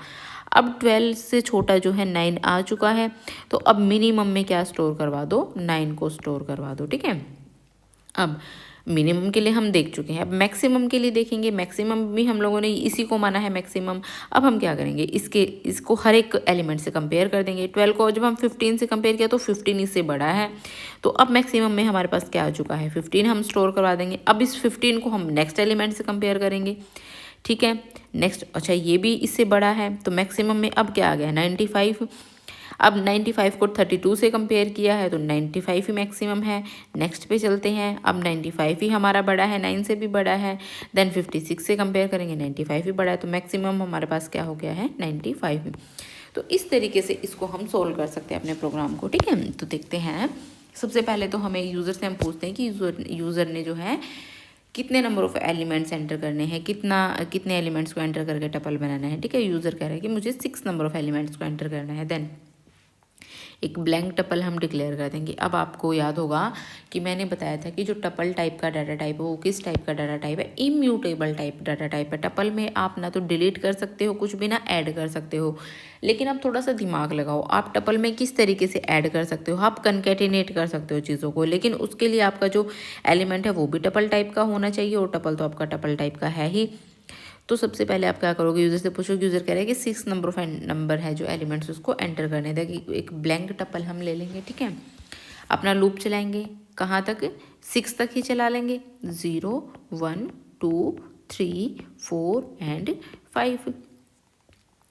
अब 12 से छोटा जो है 9 आ चुका है, तो अब मिनिमम में क्या स्टोर करवा दो, 9 को स्टोर करवा दो, ठीक है। अब मिनिमम के लिए हम देख चुके हैं, अब मैक्सिमम के लिए देखेंगे। मैक्सिमम भी हम लोगों ने इसी को माना है मैक्सिमम। अब हम क्या करेंगे, इसको हर एक एलिमेंट से कंपेयर कर देंगे। 12 को जब हम 15 से कंपेयर किया तो 15 इससे बड़ा है, तो अब मैक्सिमम में हमारे पास क्या आ चुका है, 15 हम स्टोर करवा देंगे। अब इस 15 को हम नेक्स्ट एलिमेंट से कंपेयर करेंगे, ठीक है। नेक्स्ट, अच्छा ये भी इससे बड़ा है तो मैक्सिमम में अब क्या आ गया, 95। अब 95 को 32 से कंपेयर किया है तो 95 ही मैक्सिमम है। नेक्स्ट पे चलते हैं, अब 95 ही हमारा बड़ा है, 9 से भी बड़ा है। देन 56 से कंपेयर करेंगे, 95 ही बड़ा है, तो मैक्सिमम हमारे पास क्या हो गया है, 95। तो इस तरीके से इसको हम सोल्व कर सकते हैं अपने प्रोग्राम को, ठीक है। तो देखते हैं, सबसे पहले तो हमें यूज़र से हम पूछते हैं कि यूज़र ने जो है कितने नंबर ऑफ एलिमेंट्स एंटर करने हैं, कितने एलिमेंट्स को एंटर करके टपल बनाना है, ठीक है। यूज़र कह रहा है कि मुझे 6 नंबर ऑफ एलिमेंट्स को एंटर करना है। देन एक ब्लैंक टपल हम डिक्लेयर कर देंगे। अब आपको याद होगा कि मैंने बताया था कि जो टपल टाइप का डाटा टाइप है वो किस टाइप का डाटा टाइप है, इम्यूटेबल टाइप डाटा टाइप है। टपल में आप ना तो डिलीट कर सकते हो कुछ भी, ना ऐड कर सकते हो। लेकिन आप थोड़ा सा दिमाग लगाओ, आप टपल में किस तरीके से ऐड कर सकते हो, आप कनकेटिनेट कर सकते हो चीज़ों को, लेकिन उसके लिए आपका जो एलिमेंट है वो भी टपल टाइप का होना चाहिए, और टपल तो आपका टपल टाइप का है ही। तो सबसे पहले आप क्या करोगे, यूज़र से पूछोगे। यूज़र कह रहा है कि 6 नंबर ऑफ नंबर है जो एलिमेंट्स उसको एंटर करने दें। एक ब्लैंक टपल हम ले लेंगे, ठीक है। अपना लूप चलाएंगे, कहाँ तक, 6 तक ही चला लेंगे। 0 1 2 3 4 एंड 5,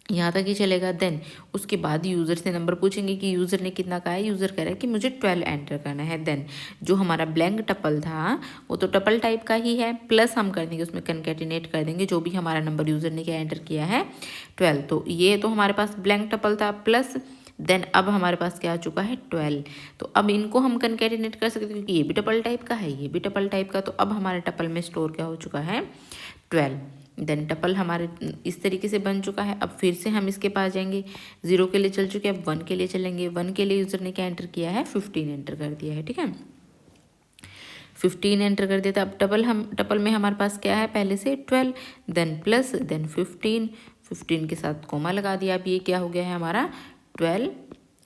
यहाँ तक ही चलेगा। देन उसके बाद यूज़र से नंबर पूछेंगे कि यूज़र ने कितना कहा है। यूज़र कह रहा है कि मुझे 12 एंटर करना है। देन जो हमारा ब्लैंक टपल था वो तो टपल टाइप का ही है, प्लस हम कर देंगे उसमें कनकेटिनेट कर देंगे जो भी हमारा नंबर यूज़र ने क्या एंटर किया है, 12। तो ये तो हमारे पास ब्लैंक टपल था, प्लस देन अब हमारे पास क्या आ चुका है, 12। तो अब इनको हम कनकेटिनेट कर सकते हैं क्योंकि ये भी टपल टाइप का है, ये भी टपल टाइप का। तो अब हमारे टपल में स्टोर क्या हो चुका है, 12। देन टपल हमारे इस तरीके से बन चुका है। अब फिर से हम इसके पास जाएंगे, 0 के लिए चल चुके हैं, अब 1 के लिए चलेंगे। 1 के लिए यूज़र ने क्या एंटर किया है, 15 एंटर कर दिया है, ठीक है। 15 एंटर कर दिया था। अब टपल में हमारे पास क्या है, पहले से 12, देन प्लस, देन 15 के साथ कोमा लगा दिया। अब ये क्या हो गया है हमारा, 12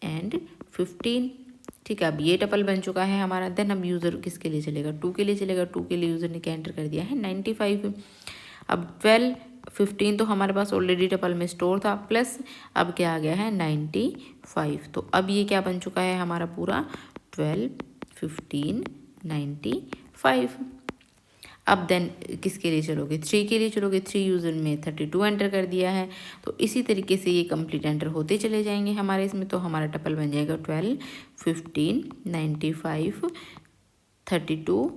एंड 15, ठीक है। अब ये टपल बन चुका है हमारा। देन अब यूज़र किसके लिए चलेगा, 2 के लिए चलेगा। 2 के लिए यूज़र ने क्या एंटर कर दिया है, 95। अब 12 15 तो हमारे पास ऑलरेडी टपल में स्टोर था, प्लस अब क्या आ गया है, 95। तो अब ये क्या बन चुका है हमारा पूरा, 12 15 95। अब देन किसके लिए चलोगे, 3 के लिए चलोगे। 3 यूज़र में 32 एंटर कर दिया है। तो इसी तरीके से ये कंप्लीट एंटर होते चले जाएंगे हमारे इसमें। तो हमारा टपल बन जाएगा 12 15 95 32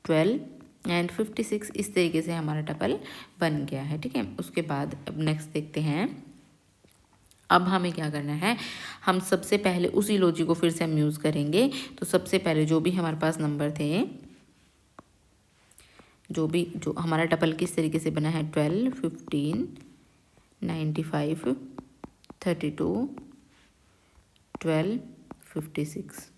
12 एंड 56। इस तरीके से हमारा टपल बन गया है, ठीक है। उसके बाद अब नेक्स्ट देखते हैं। अब हमें क्या करना है, हम सबसे पहले उसी लॉजिक को फिर से हम यूज़ करेंगे। तो सबसे पहले जो भी हमारे पास नंबर थे, जो हमारा टपल किस तरीके से बना है, 12 15 95 32 12 56,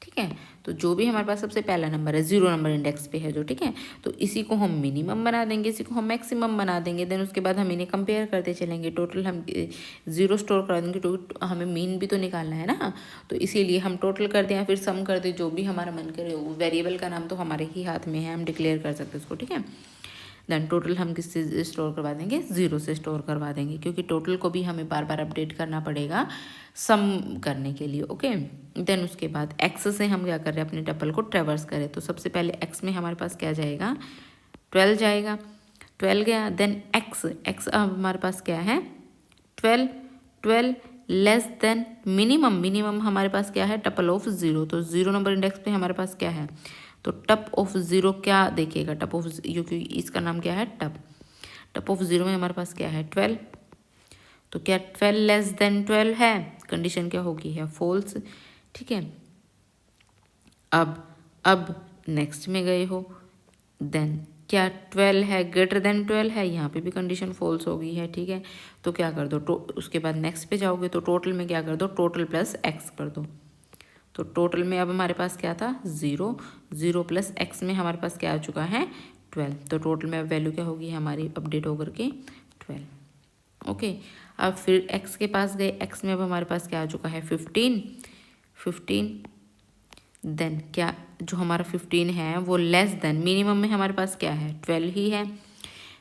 ठीक ठीक है। तो जो भी हमारे पास सबसे पहला नंबर है 0 नंबर इंडेक्स पे है जो, ठीक है, तो इसी को हम मिनिमम बना देंगे, इसी को हम मैक्सिमम बना देंगे। देन उसके बाद हम इन्हें कंपेयर करते चलेंगे। टोटल हम 0 स्टोर करा देंगे, तो हमें मीन भी तो निकालना है ना, तो इसीलिए हम टोटल कर दें या फिर सम कर दें, जो भी हमारा मन करे। वेरिएबल का नाम तो हमारे ही हाथ में है, हम डिक्लेयर कर सकते हैं उसको, ठीक है। देन टोटल हम किससे स्टोर करवा देंगे, 0 से स्टोर करवा देंगे, क्योंकि टोटल को भी हमें बार बार अपडेट करना पड़ेगा सम करने के लिए। ओके, देन उसके बाद एक्स से हम क्या कर रहे हैं, अपने टपल को ट्रेवर्स करें। तो सबसे पहले एक्स में हमारे पास क्या जाएगा, 12 जाएगा, 12 गया। देन एक्स अब हमारे पास क्या है, 12, 12 लेस देन मिनिमम हमारे पास क्या है, टपल ऑफ 0। तो 0 नंबर इंडेक्स पे हमारे पास क्या है, तो टप ऑफ 0 क्या देखिएगा, टप ऑफ, क्योंकि इसका नाम क्या है टप ऑफ 0 में हमारे पास क्या है 12। तो क्या 12 लेस देन 12 है, कंडीशन क्या होगी, है फॉल्स, ठीक है। अब नेक्स्ट में गए हो, देन क्या 12 है ग्रेटर देन 12 है, यहाँ पे भी कंडीशन फॉल्स हो गई है, ठीक है। तो क्या कर दो, उसके बाद नेक्स्ट पे जाओगे तो टोटल में क्या कर दो, टोटल प्लस एक्स कर दो। तो टोटल में अब हमारे पास क्या था 0, 0 प्लस एक्स में हमारे पास क्या आ चुका है 12। तो टोटल में अब वैल्यू क्या होगी हमारी, अपडेट होकर के 12। ओके, अब फिर एक्स के पास गए, एक्स में अब हमारे पास क्या आ चुका है 15। देन क्या जो हमारा 15 है वो लेस देन, मिनिमम में हमारे पास क्या है 12 ही है,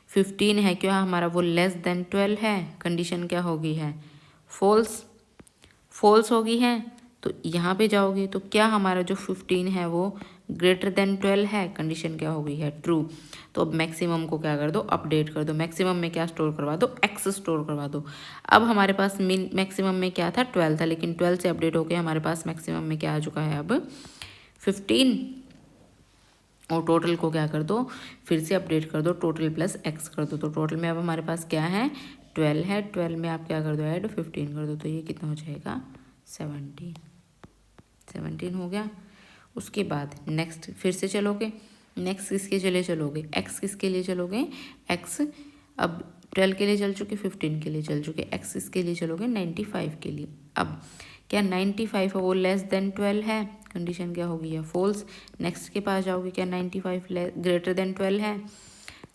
15 है क्या हमारा, वो लेस देन 12 है, कंडीशन क्या होगी है फॉल्स होगी है। तो यहाँ पे जाओगे तो क्या हमारा जो 15 है वो ग्रेटर देन 12 है, कंडीशन क्या हो गई है ट्रू। तो अब मैक्सिमम को क्या कर दो, अपडेट कर दो। मैक्सिमम में क्या स्टोर करवा दो, एक्स स्टोर करवा दो। अब हमारे पास मैक्सिमम में क्या था 12 था, लेकिन 12 से अपडेट होकर हमारे पास मैक्सिमम में क्या आ चुका है अब 15। और टोटल को क्या कर दो, फिर से अपडेट कर दो, टोटल प्लस एक्स कर दो। तो टोटल में अब हमारे पास क्या है 12 है, 12 में आप क्या कर दो ऐड 15 कर दो। तो ये कितना हो जाएगा 17 हो गया। उसके बाद नेक्स्ट फिर से चलोगे, नेक्स्ट किसके लिए चलोगे, एक्स किसके लिए चलोगे, एक्स अब 12 के लिए चल चुके, 15 के लिए चल चुके, एक्स किसके लिए चलोगे 95 के लिए। अब क्या 95 है वो लेस देन 12 है, कंडीशन क्या होगी है फॉल्स। नेक्स्ट के पास जाओगे, क्या 95 ग्रेटर देन 12 है,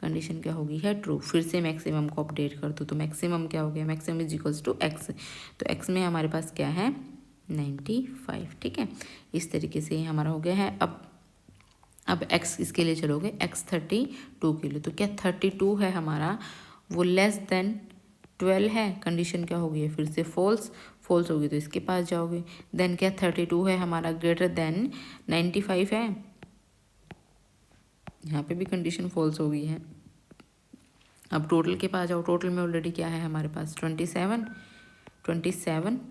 कंडीशन क्या होगी है ट्रू। फिर से मैक्सिमम को अपडेट कर दो, तो मैक्सिमम क्या हो गया, maximum is equals to x. तो एक्स में हमारे पास क्या है 95, ठीक है। इस तरीके से ये हमारा हो गया है। अब एक्स किसके लिए चलोगे, एक्स 32 के लिए। तो क्या 32 है हमारा वो लेस देन 12 है, कंडीशन क्या होगी है फिर से फॉल्स होगी। तो इसके पास जाओगे, देन क्या 32 है हमारा ग्रेटर देन 95 है, यहाँ पे भी कंडीशन फॉल्स हो गई है। अब टोटल के पास जाओ, टोटल में ऑलरेडी क्या है हमारे पास 27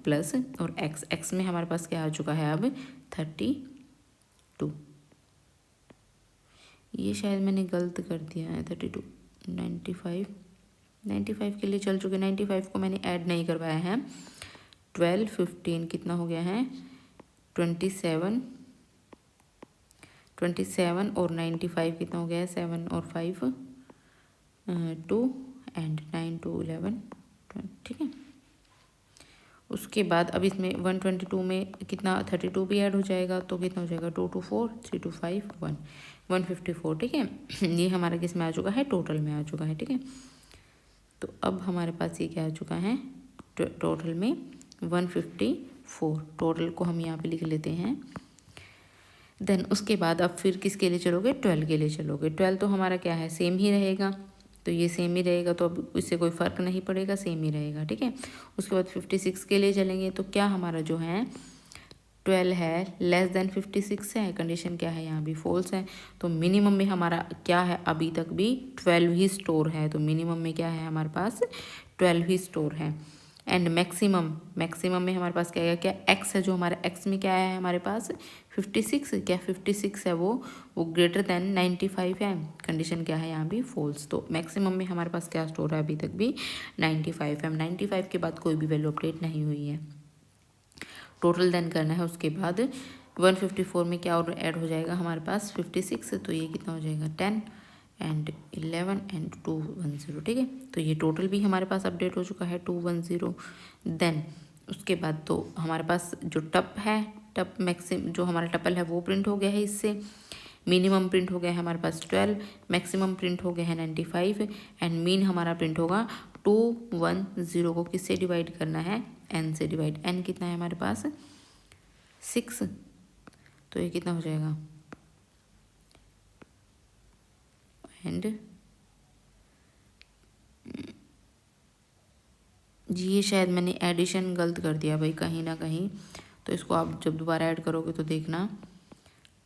प्लस और एक्स में हमारे पास क्या आ चुका है अब 32। ये शायद मैंने गलत कर दिया है 32, 95 के लिए चल चुके, 95 को मैंने ऐड नहीं करवाया है। 12, 15 कितना हो गया है 27 और 95 कितना हो गया है 7 और 5 2 एंड 9 2 11, ठीक है। उसके बाद अब इसमें 122 में कितना 32 भी ऐड हो जाएगा, तो कितना हो जाएगा 2 2 4 3 2 5 1 154, ठीक है। ये हमारा किस में आ चुका है, टोटल में आ चुका है, ठीक है। तो अब हमारे पास ये क्या आ चुका है टोटल में 154, टोटल को हम यहाँ पे लिख लेते हैं। देन उसके बाद अब फिर किसके लिए चलोगे 12 के लिए चलोगे। 12 तो हमारा क्या है सेम ही रहेगा, तो ये सेम ही रहेगा, तो अब इससे कोई फ़र्क नहीं पड़ेगा, सेम ही रहेगा, ठीक है। उसके बाद 56 के लिए चलेंगे, तो क्या हमारा जो है 12 है लेस देन 56 है, कंडीशन क्या है यहाँ भी फॉल्स है। तो मिनिमम में हमारा क्या है अभी तक भी 12 ही स्टोर है, तो मिनिमम में क्या है हमारे पास 12 ही स्टोर है। एंड मैक्सिमम में हमारे पास क्या है, क्या एक्स है, जो हमारा एक्स में क्या है हमारे पास 56, क्या 56 है वो ग्रेटर देन 95 है, कंडीशन क्या है यहाँ भी फॉल्स। तो मैक्सिमम में हमारे पास क्या स्टोर है अभी तक भी 95 है। 95 के बाद कोई भी वैल्यू अपडेट नहीं हुई है। टोटल देन करना है, उसके बाद 154 में क्या और ऐड हो जाएगा हमारे पास 56, तो ये कितना हो जाएगा 10 एंड 11 एंड 210, ठीक है। तो ये टोटल भी हमारे पास अपडेट हो चुका है 210। देन उसके बाद तो हमारे पास जो टप है मैक्सिमम जो हमारा टपल है वो प्रिंट हो गया है इससे। मिनिमम प्रिंट हो गया है हमारे पास 12, मैक्सिमम प्रिंट हो गया है 95 एंड मीन हमारा प्रिंट होगा 210 को किससे डिवाइड करना है, n से डिवाइड। n कितना है हमारे पास 6, तो ये कितना हो जाएगा एंड जी ये शायद मैंने एडिशन गलत कर दिया भाई कहीं ना कहीं, तो इसको आप जब दोबारा ऐड करोगे तो देखना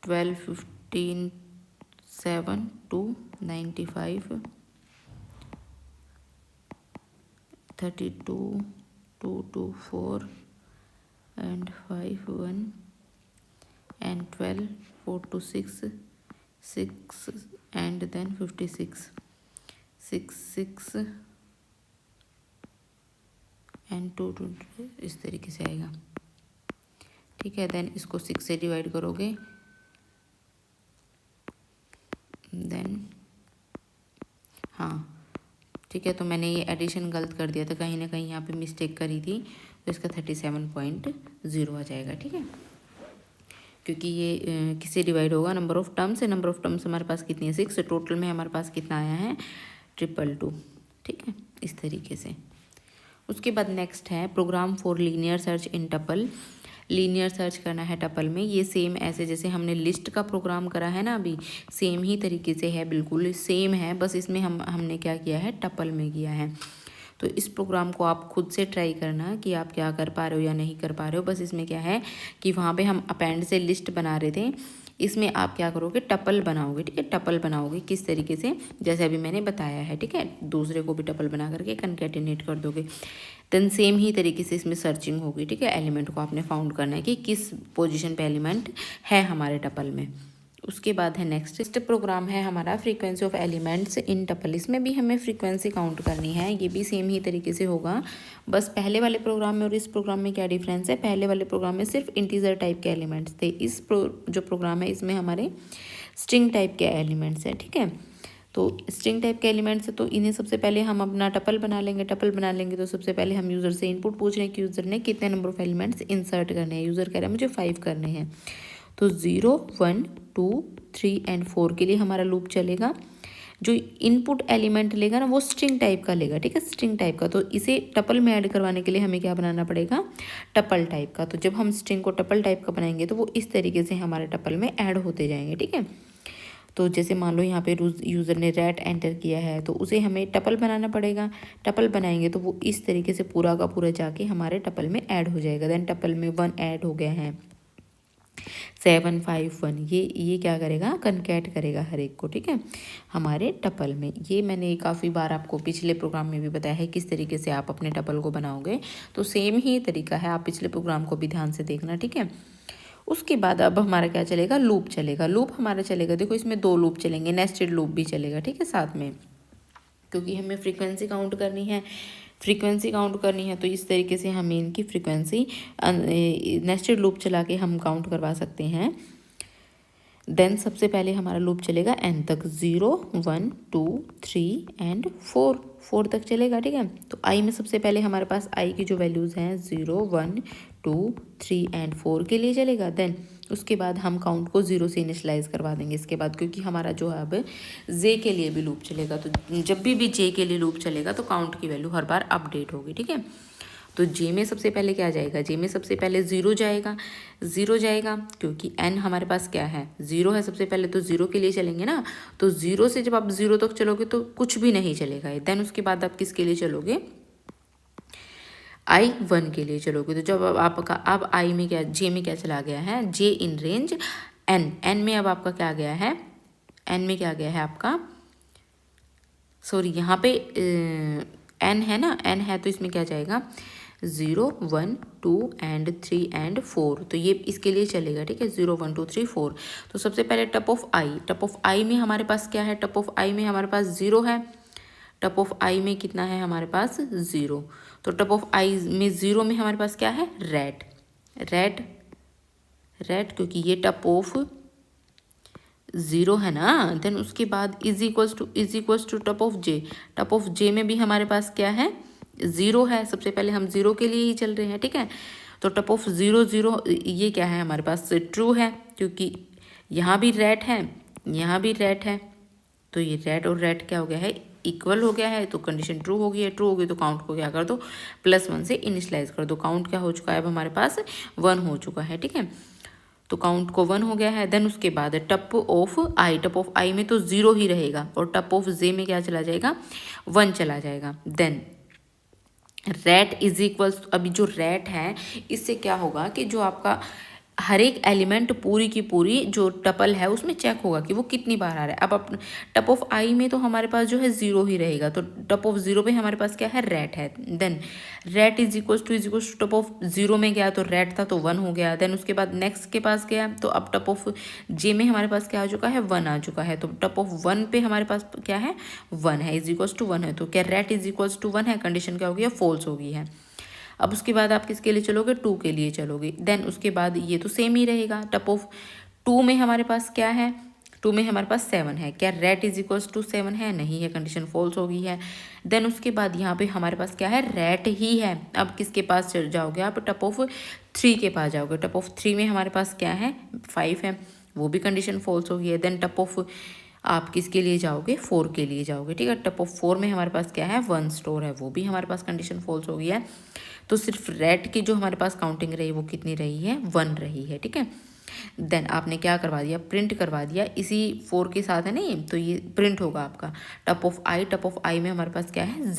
12, 15, 7 2 95 32 2 2 4 and 5 1 and 12 4 2 6 6 and then 56 6 6 and 2 2 इस तरीके से आएगा, ठीक है। देन इसको 6 से डिवाइड करोगे, देन हाँ ठीक है, तो मैंने ये एडिशन गलत कर दिया था, कहीं ना कहीं यहाँ पे मिस्टेक करी थी, तो इसका 37.0 आ जाएगा, ठीक है। क्योंकि ये किससे डिवाइड होगा, नंबर ऑफ टर्म्स से। नंबर ऑफ टर्म्स हमारे पास कितनी है 6, टोटल में हमारे पास कितना आया है 222, ठीक है, इस तरीके से। उसके बाद नेक्स्ट है program for linear search in tuple. Linear search करना है टपल में, ये सेम ऐसे जैसे हमने लिस्ट का प्रोग्राम करा है ना अभी, सेम ही तरीके से है, बिल्कुल सेम है, बस इसमें हमने क्या किया है टपल में किया है। तो इस प्रोग्राम को आप खुद से ट्राई करना कि आप क्या कर पा रहे हो या नहीं कर पा रहे हो। बस इसमें क्या है कि वहाँ पे हम अपेंड से लिस्ट बना रहे थे, इसमें आप क्या करोगे टपल बनाओगे, ठीक है। टपल बनाओगे किस तरीके से, जैसे अभी मैंने बताया है, ठीक है। दूसरे को भी टपल बना करके कनकैटिनेट कर दोगे, देन सेम ही तरीके से इसमें सर्चिंग होगी, ठीक है। एलिमेंट को आपने फाउंड करना है कि किस पोजीशन पे एलिमेंट है हमारे टपल में। उसके बाद है नेक्स्ट प्रोग्राम है हमारा frequency of elements in tuple. इसमें भी हमें फ्रीक्वेंसी काउंट करनी है, ये भी सेम ही तरीके से होगा। बस पहले वाले प्रोग्राम में और इस प्रोग्राम में क्या डिफरेंस है, पहले वाले प्रोग्राम में सिर्फ इंटीजर टाइप के एलिमेंट्स थे, जो प्रोग्राम है इसमें हमारे स्ट्रिंग टाइप के एलिमेंट्स हैं, ठीक है। तो स्ट्रिंग टाइप के एलिमेंट्स है तो इन्हें सबसे पहले हम अपना टपल बना लेंगे। टपल बना लेंगे तो सबसे पहले हम यूज़र से इनपुट पूछ रहे हैं कि यूज़र ने कितने नंबर ऑफ एलिमेंट्स इंसर्ट करने हैं। यूज़र कह रहा है मुझे 5 करने हैं, तो 0 1 2 3 एंड 4 के लिए हमारा लूप चलेगा। जो इनपुट एलिमेंट लेगा ना वो स्ट्रिंग टाइप का लेगा, ठीक है, स्ट्रिंग टाइप का। तो इसे टपल में ऐड करवाने के लिए हमें क्या बनाना पड़ेगा, टपल टाइप का। तो जब हम स्ट्रिंग को टपल टाइप का बनाएंगे तो वो इस तरीके से हमारे टपल में ऐड होते जाएंगे, ठीक है। तो जैसे मान लो यहाँ पे यूज़र ने रैट एंटर किया है तो उसे हमें टपल बनाना पड़ेगा। टपल बनाएंगे तो वो इस तरीके से पूरा का पूरा जाके हमारे टपल में ऐड हो जाएगा। देन टपल में 1 ऐड हो गया है, 7 5 1, ये क्या करेगा, कनकैट करेगा हर एक को, ठीक है, हमारे टपल में। ये मैंने काफ़ी बार आपको पिछले प्रोग्राम में भी बताया है किस तरीके से आप अपने टपल को बनाओगे। तो सेम ही तरीका है, आप पिछले प्रोग्राम को भी ध्यान से देखना, ठीक है। उसके बाद अब हमारा क्या चलेगा, लूप चलेगा। लूप हमारा चलेगा, देखो इसमें 2 लूप चलेंगे, नेस्टेड लूप भी चलेगा, ठीक है, साथ में, क्योंकि हमें फ्रीक्वेंसी काउंट करनी है। फ्रीक्वेंसी काउंट करनी है तो इस तरीके से हमें इनकी फ्रीक्वेंसी नेस्टेड लूप चला के हम काउंट करवा सकते हैं। देन सबसे पहले हमारा लूप चलेगा n तक, 0 1 2 3 एंड 4 तक चलेगा, ठीक है। तो i में सबसे पहले हमारे पास i की जो वैल्यूज़ हैं 0 1 2 3 एंड 4 के लिए चलेगा। देन उसके बाद हम काउंट को 0 से इनिशलाइज करवा देंगे इसके बाद, क्योंकि हमारा जो है अब j के लिए भी लूप चलेगा। तो जब भी j के लिए लूप चलेगा तो काउंट की वैल्यू हर बार अपडेट होगी, ठीक है। तो j में सबसे पहले क्या जाएगा, j में सबसे पहले 0 जाएगा, 0 जाएगा क्योंकि n हमारे पास क्या है 0 है, सबसे पहले तो 0 के लिए चलेंगे ना। तो 0 से जब आप 0 तक चलोगे तो कुछ भी नहीं चलेगा। देन उसके बाद आप किसके लिए चलोगे, i 1 के लिए चलोगे। तो जब आपका अब i में क्या, j में क्या चला गया है, j इन रेंज n में अब आपका क्या गया है, n में क्या गया है आपका, सॉरी यहाँ पे n है ना, n है तो इसमें क्या जाएगा 0 1 2 एंड 3 एंड 4, तो ये इसके लिए चलेगा, ठीक है, 0 1 2 3 4। तो सबसे पहले टप ऑफ i में हमारे पास क्या है, टप ऑफ i में हमारे पास 0 है, टप ऑफ i में कितना है हमारे पास 0। तो टप ऑफ i में 0 में हमारे पास क्या है, रेड क्योंकि ये टप ऑफ 0 है ना। देन उसके बाद is equals to tup of j में भी हमारे पास क्या है 0 है, सबसे पहले हम 0 के लिए ही चल रहे हैं, ठीक है। तो टप ऑफ 0 0 ये क्या है हमारे पास ट्रू है, क्योंकि यहाँ भी रेट है, यहाँ भी रेट है, तो ये रेट और रेट क्या हो गया है, इक्वल हो गया है, तो कंडीशन ट्रू हो गई है। ट्रू हो गई तो काउंट को क्या कर दो, +1 से इनिशलाइज कर दो। काउंट क्या हो चुका है अब हमारे पास 1 हो चुका है, ठीक है। तो काउंट को 1 हो गया है। देन उसके बाद टप ऑफ आई, टप ऑफ आई में तो 0 ही रहेगा और टप ऑफ जे में क्या चला जाएगा, 1 चला जाएगा। देन रेट इज इक्वल्स, अभी जो रेट है इससे क्या होगा कि जो आपका हर एक एलिमेंट पूरी की पूरी जो टपल है उसमें चेक होगा कि वो कितनी बार आ रहा है। अब टप ऑफ आई में तो हमारे पास जो है 0 ही रहेगा, तो टप ऑफ 0 पे हमारे पास क्या है, रेट है। Then ret is equals to tup of 0 में गया तो रेट था तो 1 हो गया। देन उसके बाद नेक्स्ट के पास गया तो अब टप ऑफ जे में हमारे पास क्या आ चुका है, 1 आ चुका है, तो टप ऑफ 1 पे हमारे पास क्या है, 1 है, इज इक्वल्स टू 1 है। तो क्या रेट इज इक्वल्स टू 1 है, कंडीशन क्या हो गई है, फॉल्स हो गई है। अब उसके बाद आप किसके लिए चलोगे, 2 के लिए चलोगे। देन उसके बाद ये तो सेम ही रहेगा। टप ऑफ 2 में हमारे पास क्या है, 2 में हमारे पास 7 है, क्या रेट इज इक्वल्स टू 7 है, नहीं है, कंडीशन फॉल्स हो गई है। देन उसके बाद यहाँ पे हमारे पास क्या है, रेट ही है। अब किसके पास चल जाओगे आप, टप ऑफ 3 के पास जाओगे। टप ऑफ 3 में हमारे पास क्या है, 5 है, वो भी कंडीशन फॉल्स हो गई है। देन टप ऑफ आप किसके लिए जाओगे, 4 के लिए जाओगे, ठीक है। टप ऑफ 4 में हमारे पास क्या है, 1 स्टोर है, वो भी हमारे पास कंडीशन फॉल्स हो गई है। तो सिर्फ रेट की जो हमारे पास काउंटिंग रही वो कितनी रही है, 1 रही है, ठीक है। देन आपने क्या करवा दिया, प्रिंट करवा दिया, इसी 4 के साथ है नहीं, तो ये प्रिंट होगा आपका टप ऑफ आई। टप ऑफ आई में हमारे पास क्या है,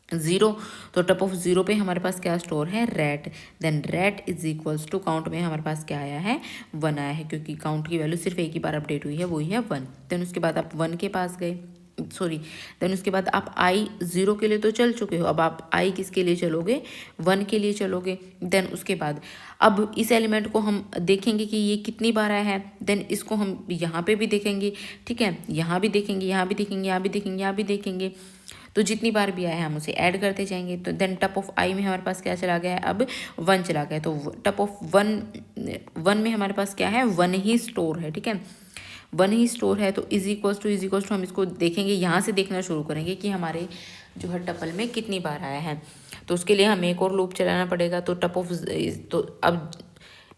0, तो टप ऑफ 0 पे हमारे पास क्या स्टोर है, ret. Then ret is equals to count में हमारे पास क्या आया है, 1 आया है, क्योंकि काउंट की वैल्यू सिर्फ एक ही बार अपडेट हुई है, वही है 1। देन उसके बाद आप 1 के पास गए, सॉरी, देन उसके बाद आप आई 0 के लिए तो चल चुके हो, अब आप आई किसके लिए चलोगे, 1 के लिए चलोगे। देन उसके बाद अब इस एलिमेंट को हम देखेंगे कि ये कितनी बार आया है। देन इसको हम यहाँ पे भी देखेंगे, ठीक है, यहाँ भी देखेंगे, यहाँ भी देखेंगे, यहाँ भी देखेंगे, यहाँ भी देखेंगे, तो जितनी बार भी आया है हम उसे ऐड करते जाएंगे। तो देन टप ऑफ आई में हमारे पास क्या चला गया है, अब 1 चला गया, तो टप ऑफ 1 में हमारे पास क्या है, 1 ही स्टोर है, ठीक है, 1 ही स्टोर है। तो इज इक्वल्स टू हम इसको देखेंगे, यहाँ से देखना शुरू करेंगे कि हमारे जो है टपल में कितनी बार आया है। तो उसके लिए हमें एक और लूप चलाना पड़ेगा। तो टप ऑफ, तो अब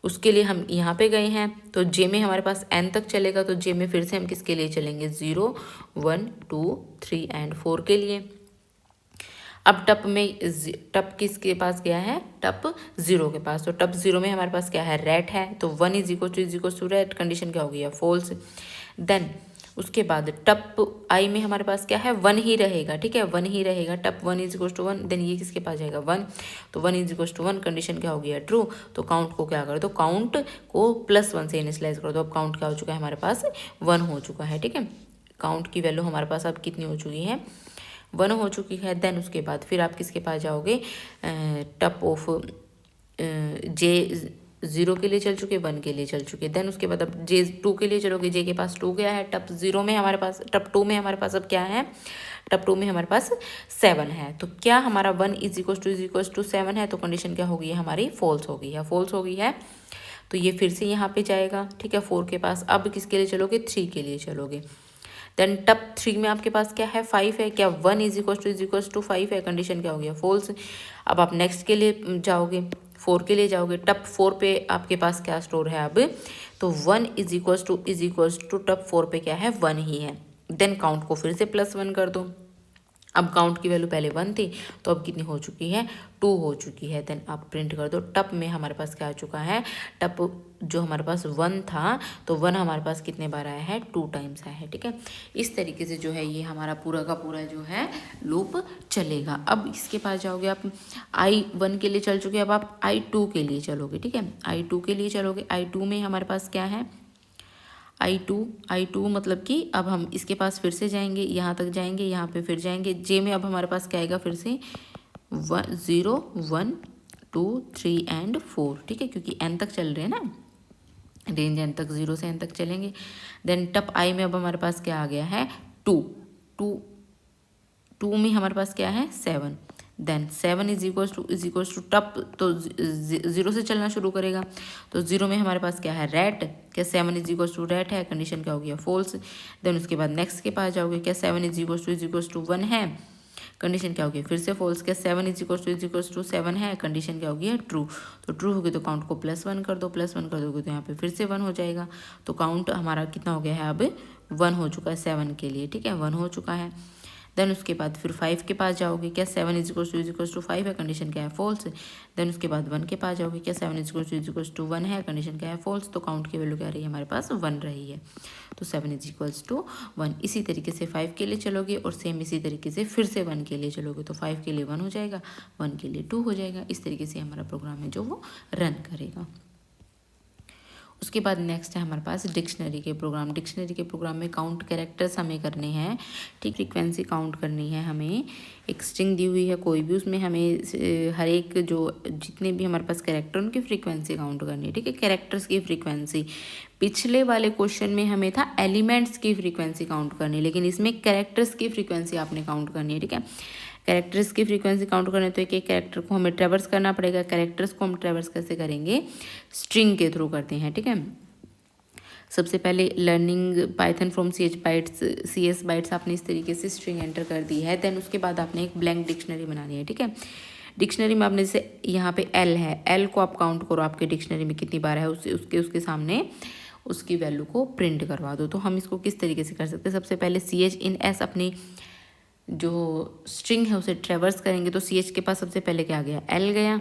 उसके लिए हम यहाँ पे गए हैं, तो जे में हमारे पास n तक चलेगा, तो जे में फिर से हम किसके लिए चलेंगे, 0 1 2 3 एंड 4 के लिए। अब टप में टप किसके पास गया है, टप 0 के पास, तो टप 0 में हमारे पास क्या है, रेट है, तो 1 is equal to ret, condition क्या हो गई है, फॉल्स। देन उसके बाद टप आई में हमारे पास क्या है, 1 ही रहेगा, ठीक है, 1 ही रहेगा, टप 1 इज इक्वल टू 1। देन ये किसके पास जाएगा, 1, तो 1 इज इक्वल टू 1, कंडीशन क्या हो गया, ट्रू। तो काउंट को क्या कर दो, काउंट को +1 से इनिशियलाइज कर दो। अब काउंट क्या हो चुका है, हमारे पास 1 हो चुका है, ठीक है। काउंट की वैल्यू हमारे पास अब कितनी हो चुकी है, 1 हो चुकी है। देन उसके बाद फिर आप किसके पास जाओगे, टप ऑफ जे 0 के लिए चल चुके, 1 के लिए चल चुके। देन उसके बाद अब जे 2 के लिए चलोगे, जे के पास 2 गया है, टप 0 में हमारे पास, टप 2 में हमारे पास अब क्या है, टप 2 में हमारे पास 7 है। तो क्या हमारा 1 इज इक्वल टू 7 है, तो कंडीशन क्या हो गई है हमारी, फॉल्स हो गई है, फॉल्स हो गई है। तो ये फिर से यहाँ पे जाएगा, ठीक है, 4 के पास। अब किसके लिए चलोगे, 3 के लिए चलोगे। देन टप 3 में आपके पास क्या है, 5 है, क्या 1 इज इक्वल टू 5 है, कंडीशन क्या हो गया, फॉल्स। अब आप नेक्स्ट के लिए जाओगे, 4 के लिए जाओगे। टप 4 पे आपके पास क्या स्टोर है अब, तो 1 इज इक्वल टू टप 4 पे क्या है, 1 ही है। देन काउंट को फिर से +1 कर दो। अब काउंट की वैल्यू पहले 1 थी, तो अब कितनी हो चुकी है, 2 हो चुकी है। देन आप प्रिंट कर दो, टप में हमारे पास क्या आ चुका है, टप जो हमारे पास 1 था, तो 1 हमारे पास कितने बार आया है, 2 टाइम्स आया है, ठीक है। इस तरीके से जो है ये हमारा पूरा का पूरा जो है लूप चलेगा। अब इसके पास जाओगे आप, I1 के लिए चल चुके, अब आप I2 के लिए चलोगे, ठीक है, I2 के लिए चलोगे। I2 में हमारे पास क्या है, I2 मतलब कि अब हम इसके पास फिर से जाएंगे, यहाँ तक जाएंगे, यहाँ पे फिर जाएंगे। जे में अब हमारे पास क्या आएगा, फिर से 0 1 2 3 एंड 4, ठीक है, क्योंकि n तक चल रहे हैं ना, रेंज n तक, 0 से n तक चलेंगे। देन टप आई में अब हमारे पास क्या आ गया है, 2 में हमारे पास क्या है, 7। देन 7 इज इक्वल टू टप, तो 0 से चलना शुरू करेगा, तो 0 में हमारे पास क्या है, रेट, क्या 7 इज इक्वल टू रेट है, कंडीशन क्या हो गया, फॉल्स। देन उसके बाद नेक्स्ट के पास जाओगे, क्या 7 इज इक्वल टू 1 है, कंडीशन क्या होगी, फिर से फॉल्स किया, 7 है, कंडीशन क्या होगी, ट्रू। तो ट्रू होगी तो काउंट को +1 कर दो, +1 कर दोगे तो यहाँ पे फिर से 1 हो जाएगा। तो काउंट हमारा कितना हो गया है, अब 1 हो चुका है 7 के लिए, ठीक है, 1 हो चुका है। देन उसके बाद फिर 5 के पास जाओगे, क्या 7 = 5 है, कंडीशन क्या है, फॉल्स। देन उसके बाद 1 के पास जाओगे, क्या 7 = 1 है, कंडीशन क्या है, फॉल्स। तो काउंट की वैल्यू क्या रही है हमारे पास, 1 रही है। तो 7 = 1। इसी तरीके से 5 के लिए चलोगे और सेम इसी तरीके से फिर से 1 के लिए चलोगे, तो 5 के लिए 1 हो जाएगा, 1 के लिए 2 हो जाएगा। इस तरीके से हमारा प्रोग्राम है जो वो रन करेगा। उसके बाद नेक्स्ट है हमारे पास डिक्शनरी के प्रोग्राम। डिक्शनरी के प्रोग्राम में काउंट कैरेक्टर्स हमें करने हैं, ठीक, फ्रीक्वेंसी काउंट करनी है हमें। एक स्ट्रिंग दी हुई है कोई भी, उसमें हमें हर एक जो जितने भी हमारे पास कैरेक्टर उनकी फ्रीक्वेंसी काउंट करनी है, ठीक है, कैरेक्टर्स की फ्रीक्वेंसी। पिछले वाले क्वेश्चन में हमें था एलिमेंट्स की फ्रीक्वेंसी काउंट करनी, लेकिन इसमें कैरेक्टर्स की फ्रीक्वेंसी आपने काउंट करनी है, ठीक है। कैरेक्टर्स की फ्रीक्वेंसी काउंट करने तो एक एक कैरेक्टर को हमें ट्रेवर्स करना पड़ेगा। कैरेक्टर्स को हम ट्रेवर्स कैसे करेंगे, स्ट्रिंग के थ्रू करते हैं, ठीक है। सबसे पहले learning Python from CS bytes आपने इस तरीके से स्ट्रिंग एंटर कर दी है। देन उसके बाद आपने एक ब्लैंक डिक्शनरी बनानी है, ठीक है। डिक्शनरी में आपने जैसे यहाँ पे L है, L को आप काउंट करो आपके डिक्शनरी में कितनी बार है, उसके सामने उसकी वैल्यू को प्रिंट करवा दो। तो हम इसको किस तरीके से कर सकते हैं, सबसे पहले CH_S अपनी जो स्ट्रिंग है उसे ट्रेवर्स करेंगे। तो CH के पास सबसे पहले क्या गया, L गया,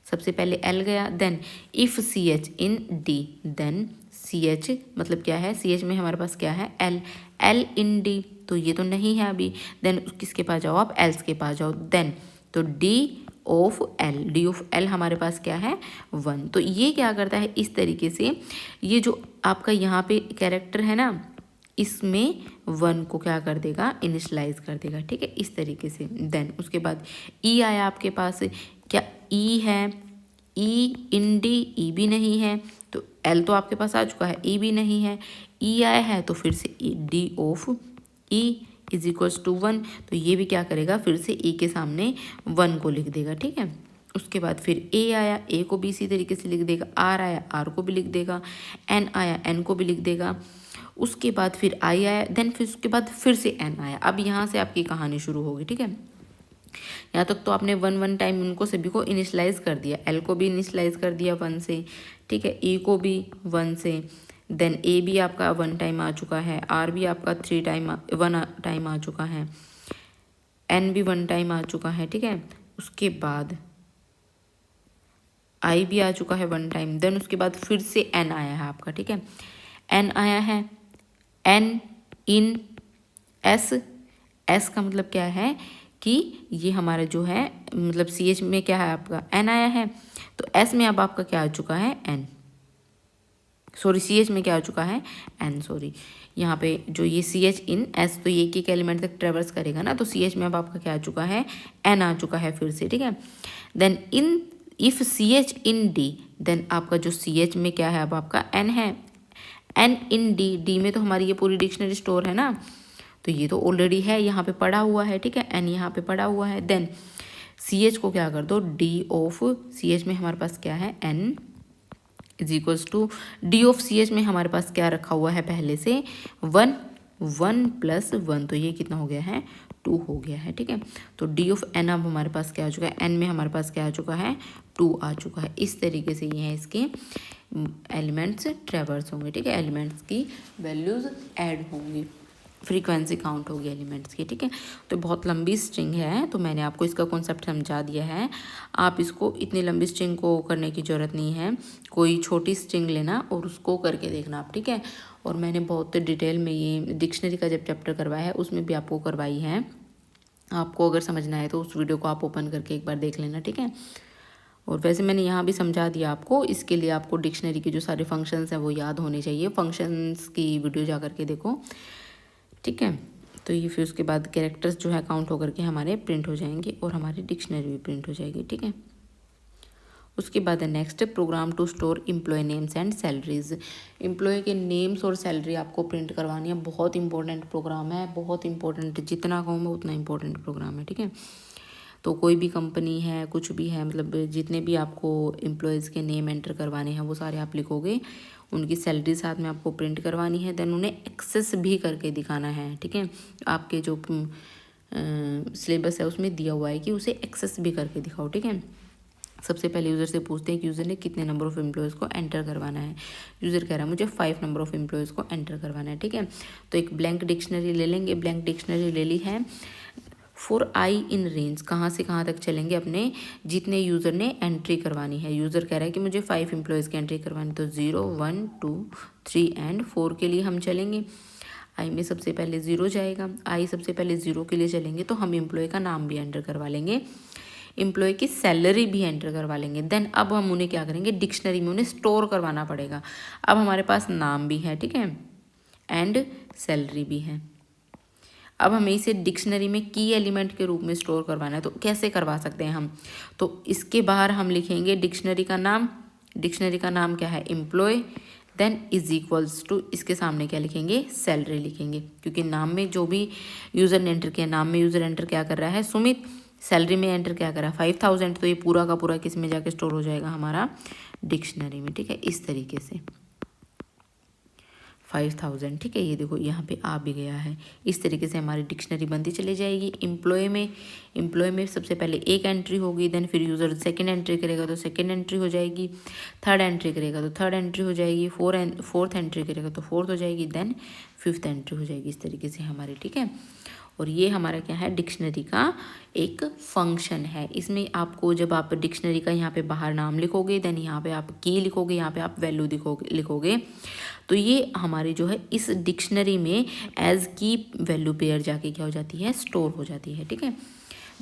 सबसे पहले L गया। Then if CH_D, then CH मतलब क्या है, CH में हमारे पास क्या है, L_D, तो ये तो नहीं है अभी। देन किसके पास जाओ आप, एल्स के पास जाओ। देन तो D_L हमारे पास क्या है, 1। तो ये क्या करता है, इस तरीके से ये जो आपका यहाँ पे कैरेक्टर है ना, इसमें 1 को क्या कर देगा, इनिशलाइज कर देगा, ठीक है, इस तरीके से। देन उसके बाद E आया आपके पास, क्या E है, E_D, E भी नहीं है, तो L तो आपके पास आ चुका है, E भी नहीं है, E आया है तो फिर से D_E = 1, तो ये भी क्या करेगा, फिर से E के सामने 1 को लिख देगा, ठीक है। उसके बाद फिर A आया, A को भी इसी तरीके से लिख देगा, R आया, R को भी लिख देगा, N आया, N को भी लिख देगा। उसके बाद फिर I आया, देन फिर उसके बाद फिर से N आया। अब यहाँ से आपकी कहानी शुरू होगी, ठीक है। यहाँ तक तो आपने 1 टाइम उनको सभी को इनिशलाइज कर दिया, L को भी इनिशलाइज कर दिया 1 से, ठीक है, E को भी 1 से। देन A भी आपका 1 टाइम आ चुका है, R भी आपका 1 टाइम आ चुका है, N भी 1 टाइम आ चुका है, ठीक है। उसके बाद I भी आ चुका है 1 टाइम। देन उसके बाद फिर से N आया है आपका, ठीक है, N आया है, N इन S का मतलब क्या है कि ये हमारा जो है मतलब CH में क्या है आपका N आया है, तो S में अब आपका क्या आ चुका है, CH में क्या आ चुका है, N, यहाँ पे जो ये CH_S, तो ये एक एलिमेंट तक ट्रेवर्स करेगा ना, तो CH में अब आपका क्या आ चुका है, N आ चुका है फिर से, ठीक है। देन इफ CH_D, देन आपका जो CH में क्या है, अब आपका N है, N_D में तो हमारी ये पूरी डिक्शनरी स्टोर है ना, तो ये तो ऑलरेडी है, यहाँ पे पड़ा हुआ है, ठीक है, N यहाँ पे पड़ा हुआ है। देन CH को क्या कर दो, D_CH में हमारे पास क्या है, N = D_CH में हमारे पास क्या रखा हुआ है पहले से, 1 + 1, तो ये कितना हो गया है, 2 हो गया है, ठीक है। तो D_N अब हमारे पास क्या आ चुका है, N में हमारे पास क्या आ चुका है, 2 आ चुका है। इस तरीके से ये है इसके एलिमेंट्स ट्रेवर्स होंगे, ठीक है, एलिमेंट्स की वैल्यूज ऐड होंगी, फ्रीक्वेंसी काउंट होगी एलिमेंट्स की, ठीक है। तो बहुत लंबी स्ट्रिंग है, तो मैंने आपको इसका कॉन्सेप्ट समझा दिया है। आप इसको इतनी लंबी स्ट्रिंग को करने की ज़रूरत नहीं है, कोई छोटी स्ट्रिंग लेना और उसको करके देखना आप, ठीक है। और मैंने बहुत डिटेल में ये डिक्शनरी का जब चैप्टर करवाया है उसमें भी आपको करवाई है, आपको अगर समझना है तो उस वीडियो को आप ओपन करके एक बार देख लेना, ठीक है। और वैसे मैंने यहाँ भी समझा दिया आपको, इसके लिए आपको डिक्शनरी के जो सारे फंक्शंस हैं वो याद होने चाहिए, फंक्शंस की वीडियो जा करके देखो, ठीक है। तो ये फिर उसके बाद कैरेक्टर्स जो है काउंट होकर के हमारे प्रिंट हो जाएंगे और हमारी डिक्शनरी भी प्रिंट हो जाएगी, ठीक है। उसके बाद next program to store employee names and salaries. Employee के नेम्स और सैलरी आपको प्रिंट करवानी है, बहुत इंपॉर्टेंट प्रोग्राम है, बहुत इंपॉर्टेंट, जितना कहूँ मैं उतना इंपॉर्टेंट प्रोग्राम है, ठीक है। तो कोई भी कंपनी है, कुछ भी है, मतलब जितने भी आपको एम्प्लॉयज़ के नेम एंटर करवाने हैं वो सारे आप लिखोगे, उनकी सैलरी साथ में आपको प्रिंट करवानी है। देन उन्हें एक्सेस भी करके दिखाना है, ठीक है। आपके जो सिलेबस है उसमें दिया हुआ है कि उसे एक्सेस भी करके दिखाओ, ठीक है। सबसे पहले यूज़र से पूछते हैं कि यूज़र ने कितने नंबर ऑफ़ एम्प्लॉयज़ को एंटर करवाना है। यूज़र कह रहा है मुझे 5 नंबर ऑफ़ एम्प्लॉयज़ को एंटर करवाना है, ठीक है। तो एक ब्लैंक डिक्शनरी ले लेंगे, ब्लैंक डिक्शनरी ले ली है। फॉर आई इन रेंज, कहाँ से कहाँ तक चलेंगे अपने जितने यूज़र ने एंट्री करवानी है। यूज़र कह रहा है कि मुझे 5 एम्प्लॉयज़ की एंट्री करवानी, तो 0 1 2 3 एंड 4 के लिए हम चलेंगे। आई में सबसे पहले 0 जाएगा, आई सबसे पहले 0 के लिए चलेंगे तो हम एम्प्लॉय का नाम भी एंटर करवा लेंगे, एम्प्लॉय की सैलरी भी एंटर करवा लेंगे। देन अब हम उन्हें क्या करेंगे, डिक्शनरी में उन्हें स्टोर करवाना पड़ेगा। अब हमारे पास नाम भी है, ठीक है, एंड सैलरी भी है। अब हमें इसे डिक्शनरी में की एलिमेंट के रूप में स्टोर करवाना है, तो कैसे करवा सकते हैं हम, तो इसके बाहर हम लिखेंगे डिक्शनरी का नाम। डिक्शनरी का नाम क्या है, employee, then is equals to, इसके सामने क्या लिखेंगे, सैलरी लिखेंगे, क्योंकि नाम में जो भी यूज़र ने एंटर किया, नाम में यूज़र एंटर क्या कर रहा है, सुमित, सैलरी में एंटर क्या कर रहा है, 5000, तो ये पूरा का पूरा किस में जाके स्टोर हो जाएगा, हमारा डिक्शनरी में, ठीक है। इस तरीके से 5000, ठीक है, ये देखो यहाँ पे आ भी गया है। इस तरीके से हमारी डिक्शनरी बनती चली जाएगी। एम्प्लॉय में सबसे पहले एक एंट्री होगी, देन फिर यूज़र सेकंड एंट्री करेगा तो सेकंड एंट्री हो जाएगी, थर्ड एंट्री करेगा तो थर्ड एंट्री हो जाएगी, फोर्थ एंट्री करेगा तो फोर्थ हो जाएगी, देन फिफ्थ एंट्री हो जाएगी। इस तरीके से हमारी, ठीक है। और ये हमारा क्या है, डिक्शनरी का एक फंक्शन है। इसमें आपको जब आप डिक्शनरी का यहाँ पे बाहर नाम लिखोगे, देन यहाँ पे आप की लिखोगे, यहाँ पे आप वैल्यू लिखोगे, तो ये हमारी जो है इस डिक्शनरी में एज की वैल्यू पेयर जाके क्या हो जाती है, स्टोर हो जाती है, ठीक है।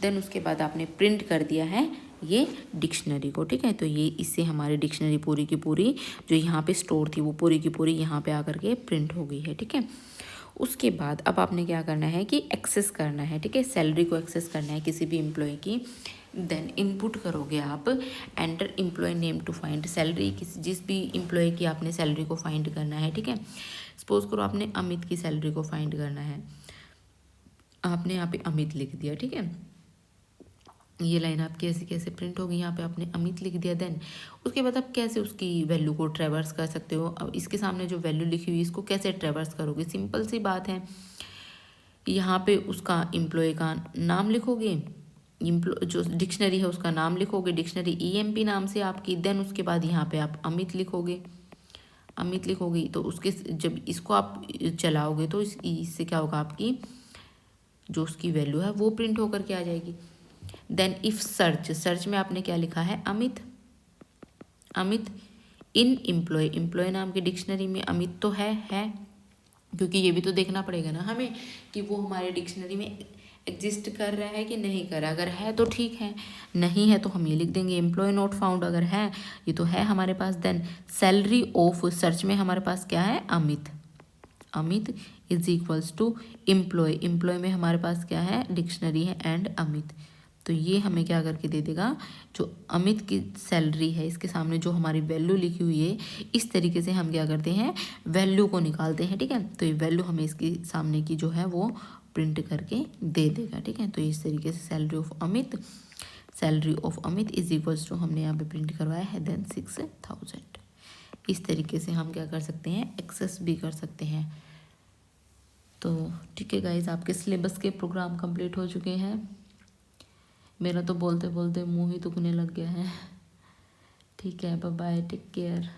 देन उसके बाद आपने प्रिंट कर दिया है ये डिक्शनरी को, ठीक है। तो ये इससे हमारी डिक्शनरी पूरी की पूरी जो यहाँ पे स्टोर थी वो पूरी की पूरी यहाँ पे आकर के प्रिंट हो गई है, ठीक है। उसके बाद अब आपने क्या करना है कि एक्सेस करना है, ठीक है, सैलरी को एक्सेस करना है किसी भी एम्प्लॉय की। देन इनपुट करोगे आप enter employee name to find salary, जिस भी एम्प्लॉय की आपने सैलरी को फाइंड करना है, ठीक है। सपोज करो आपने अमित की सैलरी को फाइंड करना है, आपने यहाँ पे अमित लिख दिया, ठीक है। ये लाइन आपकी ऐसे कैसे प्रिंट होगी, यहाँ पे आपने अमित लिख दिया। देन उसके बाद आप कैसे उसकी वैल्यू को ट्रेवर्स कर सकते हो। अब इसके सामने जो वैल्यू लिखी हुई है इसको कैसे ट्रेवर्स करोगे, सिंपल सी बात है, यहाँ पे उसका एम्प्लॉय का नाम लिखोगे, जो डिक्शनरी है उसका नाम लिखोगे, डिक्शनरी EMP नाम से आपकी। देन उसके बाद यहाँ पे आप अमित लिखोगे, अमित लिखोगे तो उसके जब इसको आप चलाओगे तो इससे क्या होगा, आपकी जो उसकी वैल्यू है वो प्रिंट होकर के आ जाएगी। देन इफ सर्च में आपने क्या लिखा है, अमित, अमित इन एम्प्लॉय नाम की डिक्शनरी में अमित तो है, क्योंकि ये भी तो देखना पड़ेगा ना हमें कि वो हमारे डिक्शनरी में एग्जिस्ट कर रहा है कि नहीं कर रहा। अगर है तो ठीक है, नहीं है तो हम ये लिख देंगे एम्प्लॉय नॉट फाउंड। अगर है, ये तो है हमारे पास। देन सैलरी ऑफ, सर्च में हमारे पास क्या है, Amit, Amit is equals to employee में हमारे पास क्या है, डिक्शनरी है एंड अमित। तो ये हमें क्या करके दे देगा, जो अमित की सैलरी है इसके सामने जो हमारी वैल्यू लिखी हुई है, इस तरीके से हम क्या करते हैं, वैल्यू को निकालते हैं, ठीक है। तो ये वैल्यू हमें इसके सामने की जो है वो प्रिंट करके दे देगा, ठीक है। तो इस तरीके से salary of Amit is equals to हमने यहाँ पे प्रिंट करवाया है, देन 6000। इस तरीके से हम क्या कर सकते हैं, एक्सेस भी कर सकते हैं। तो ठीक है गाइज, आपके सिलेबस के प्रोग्राम कंप्लीट हो चुके हैं। मेरा तो बोलते बोलते मुंह ही दुखने लग गया है। ठीक है, बाय बाय, टेक केयर।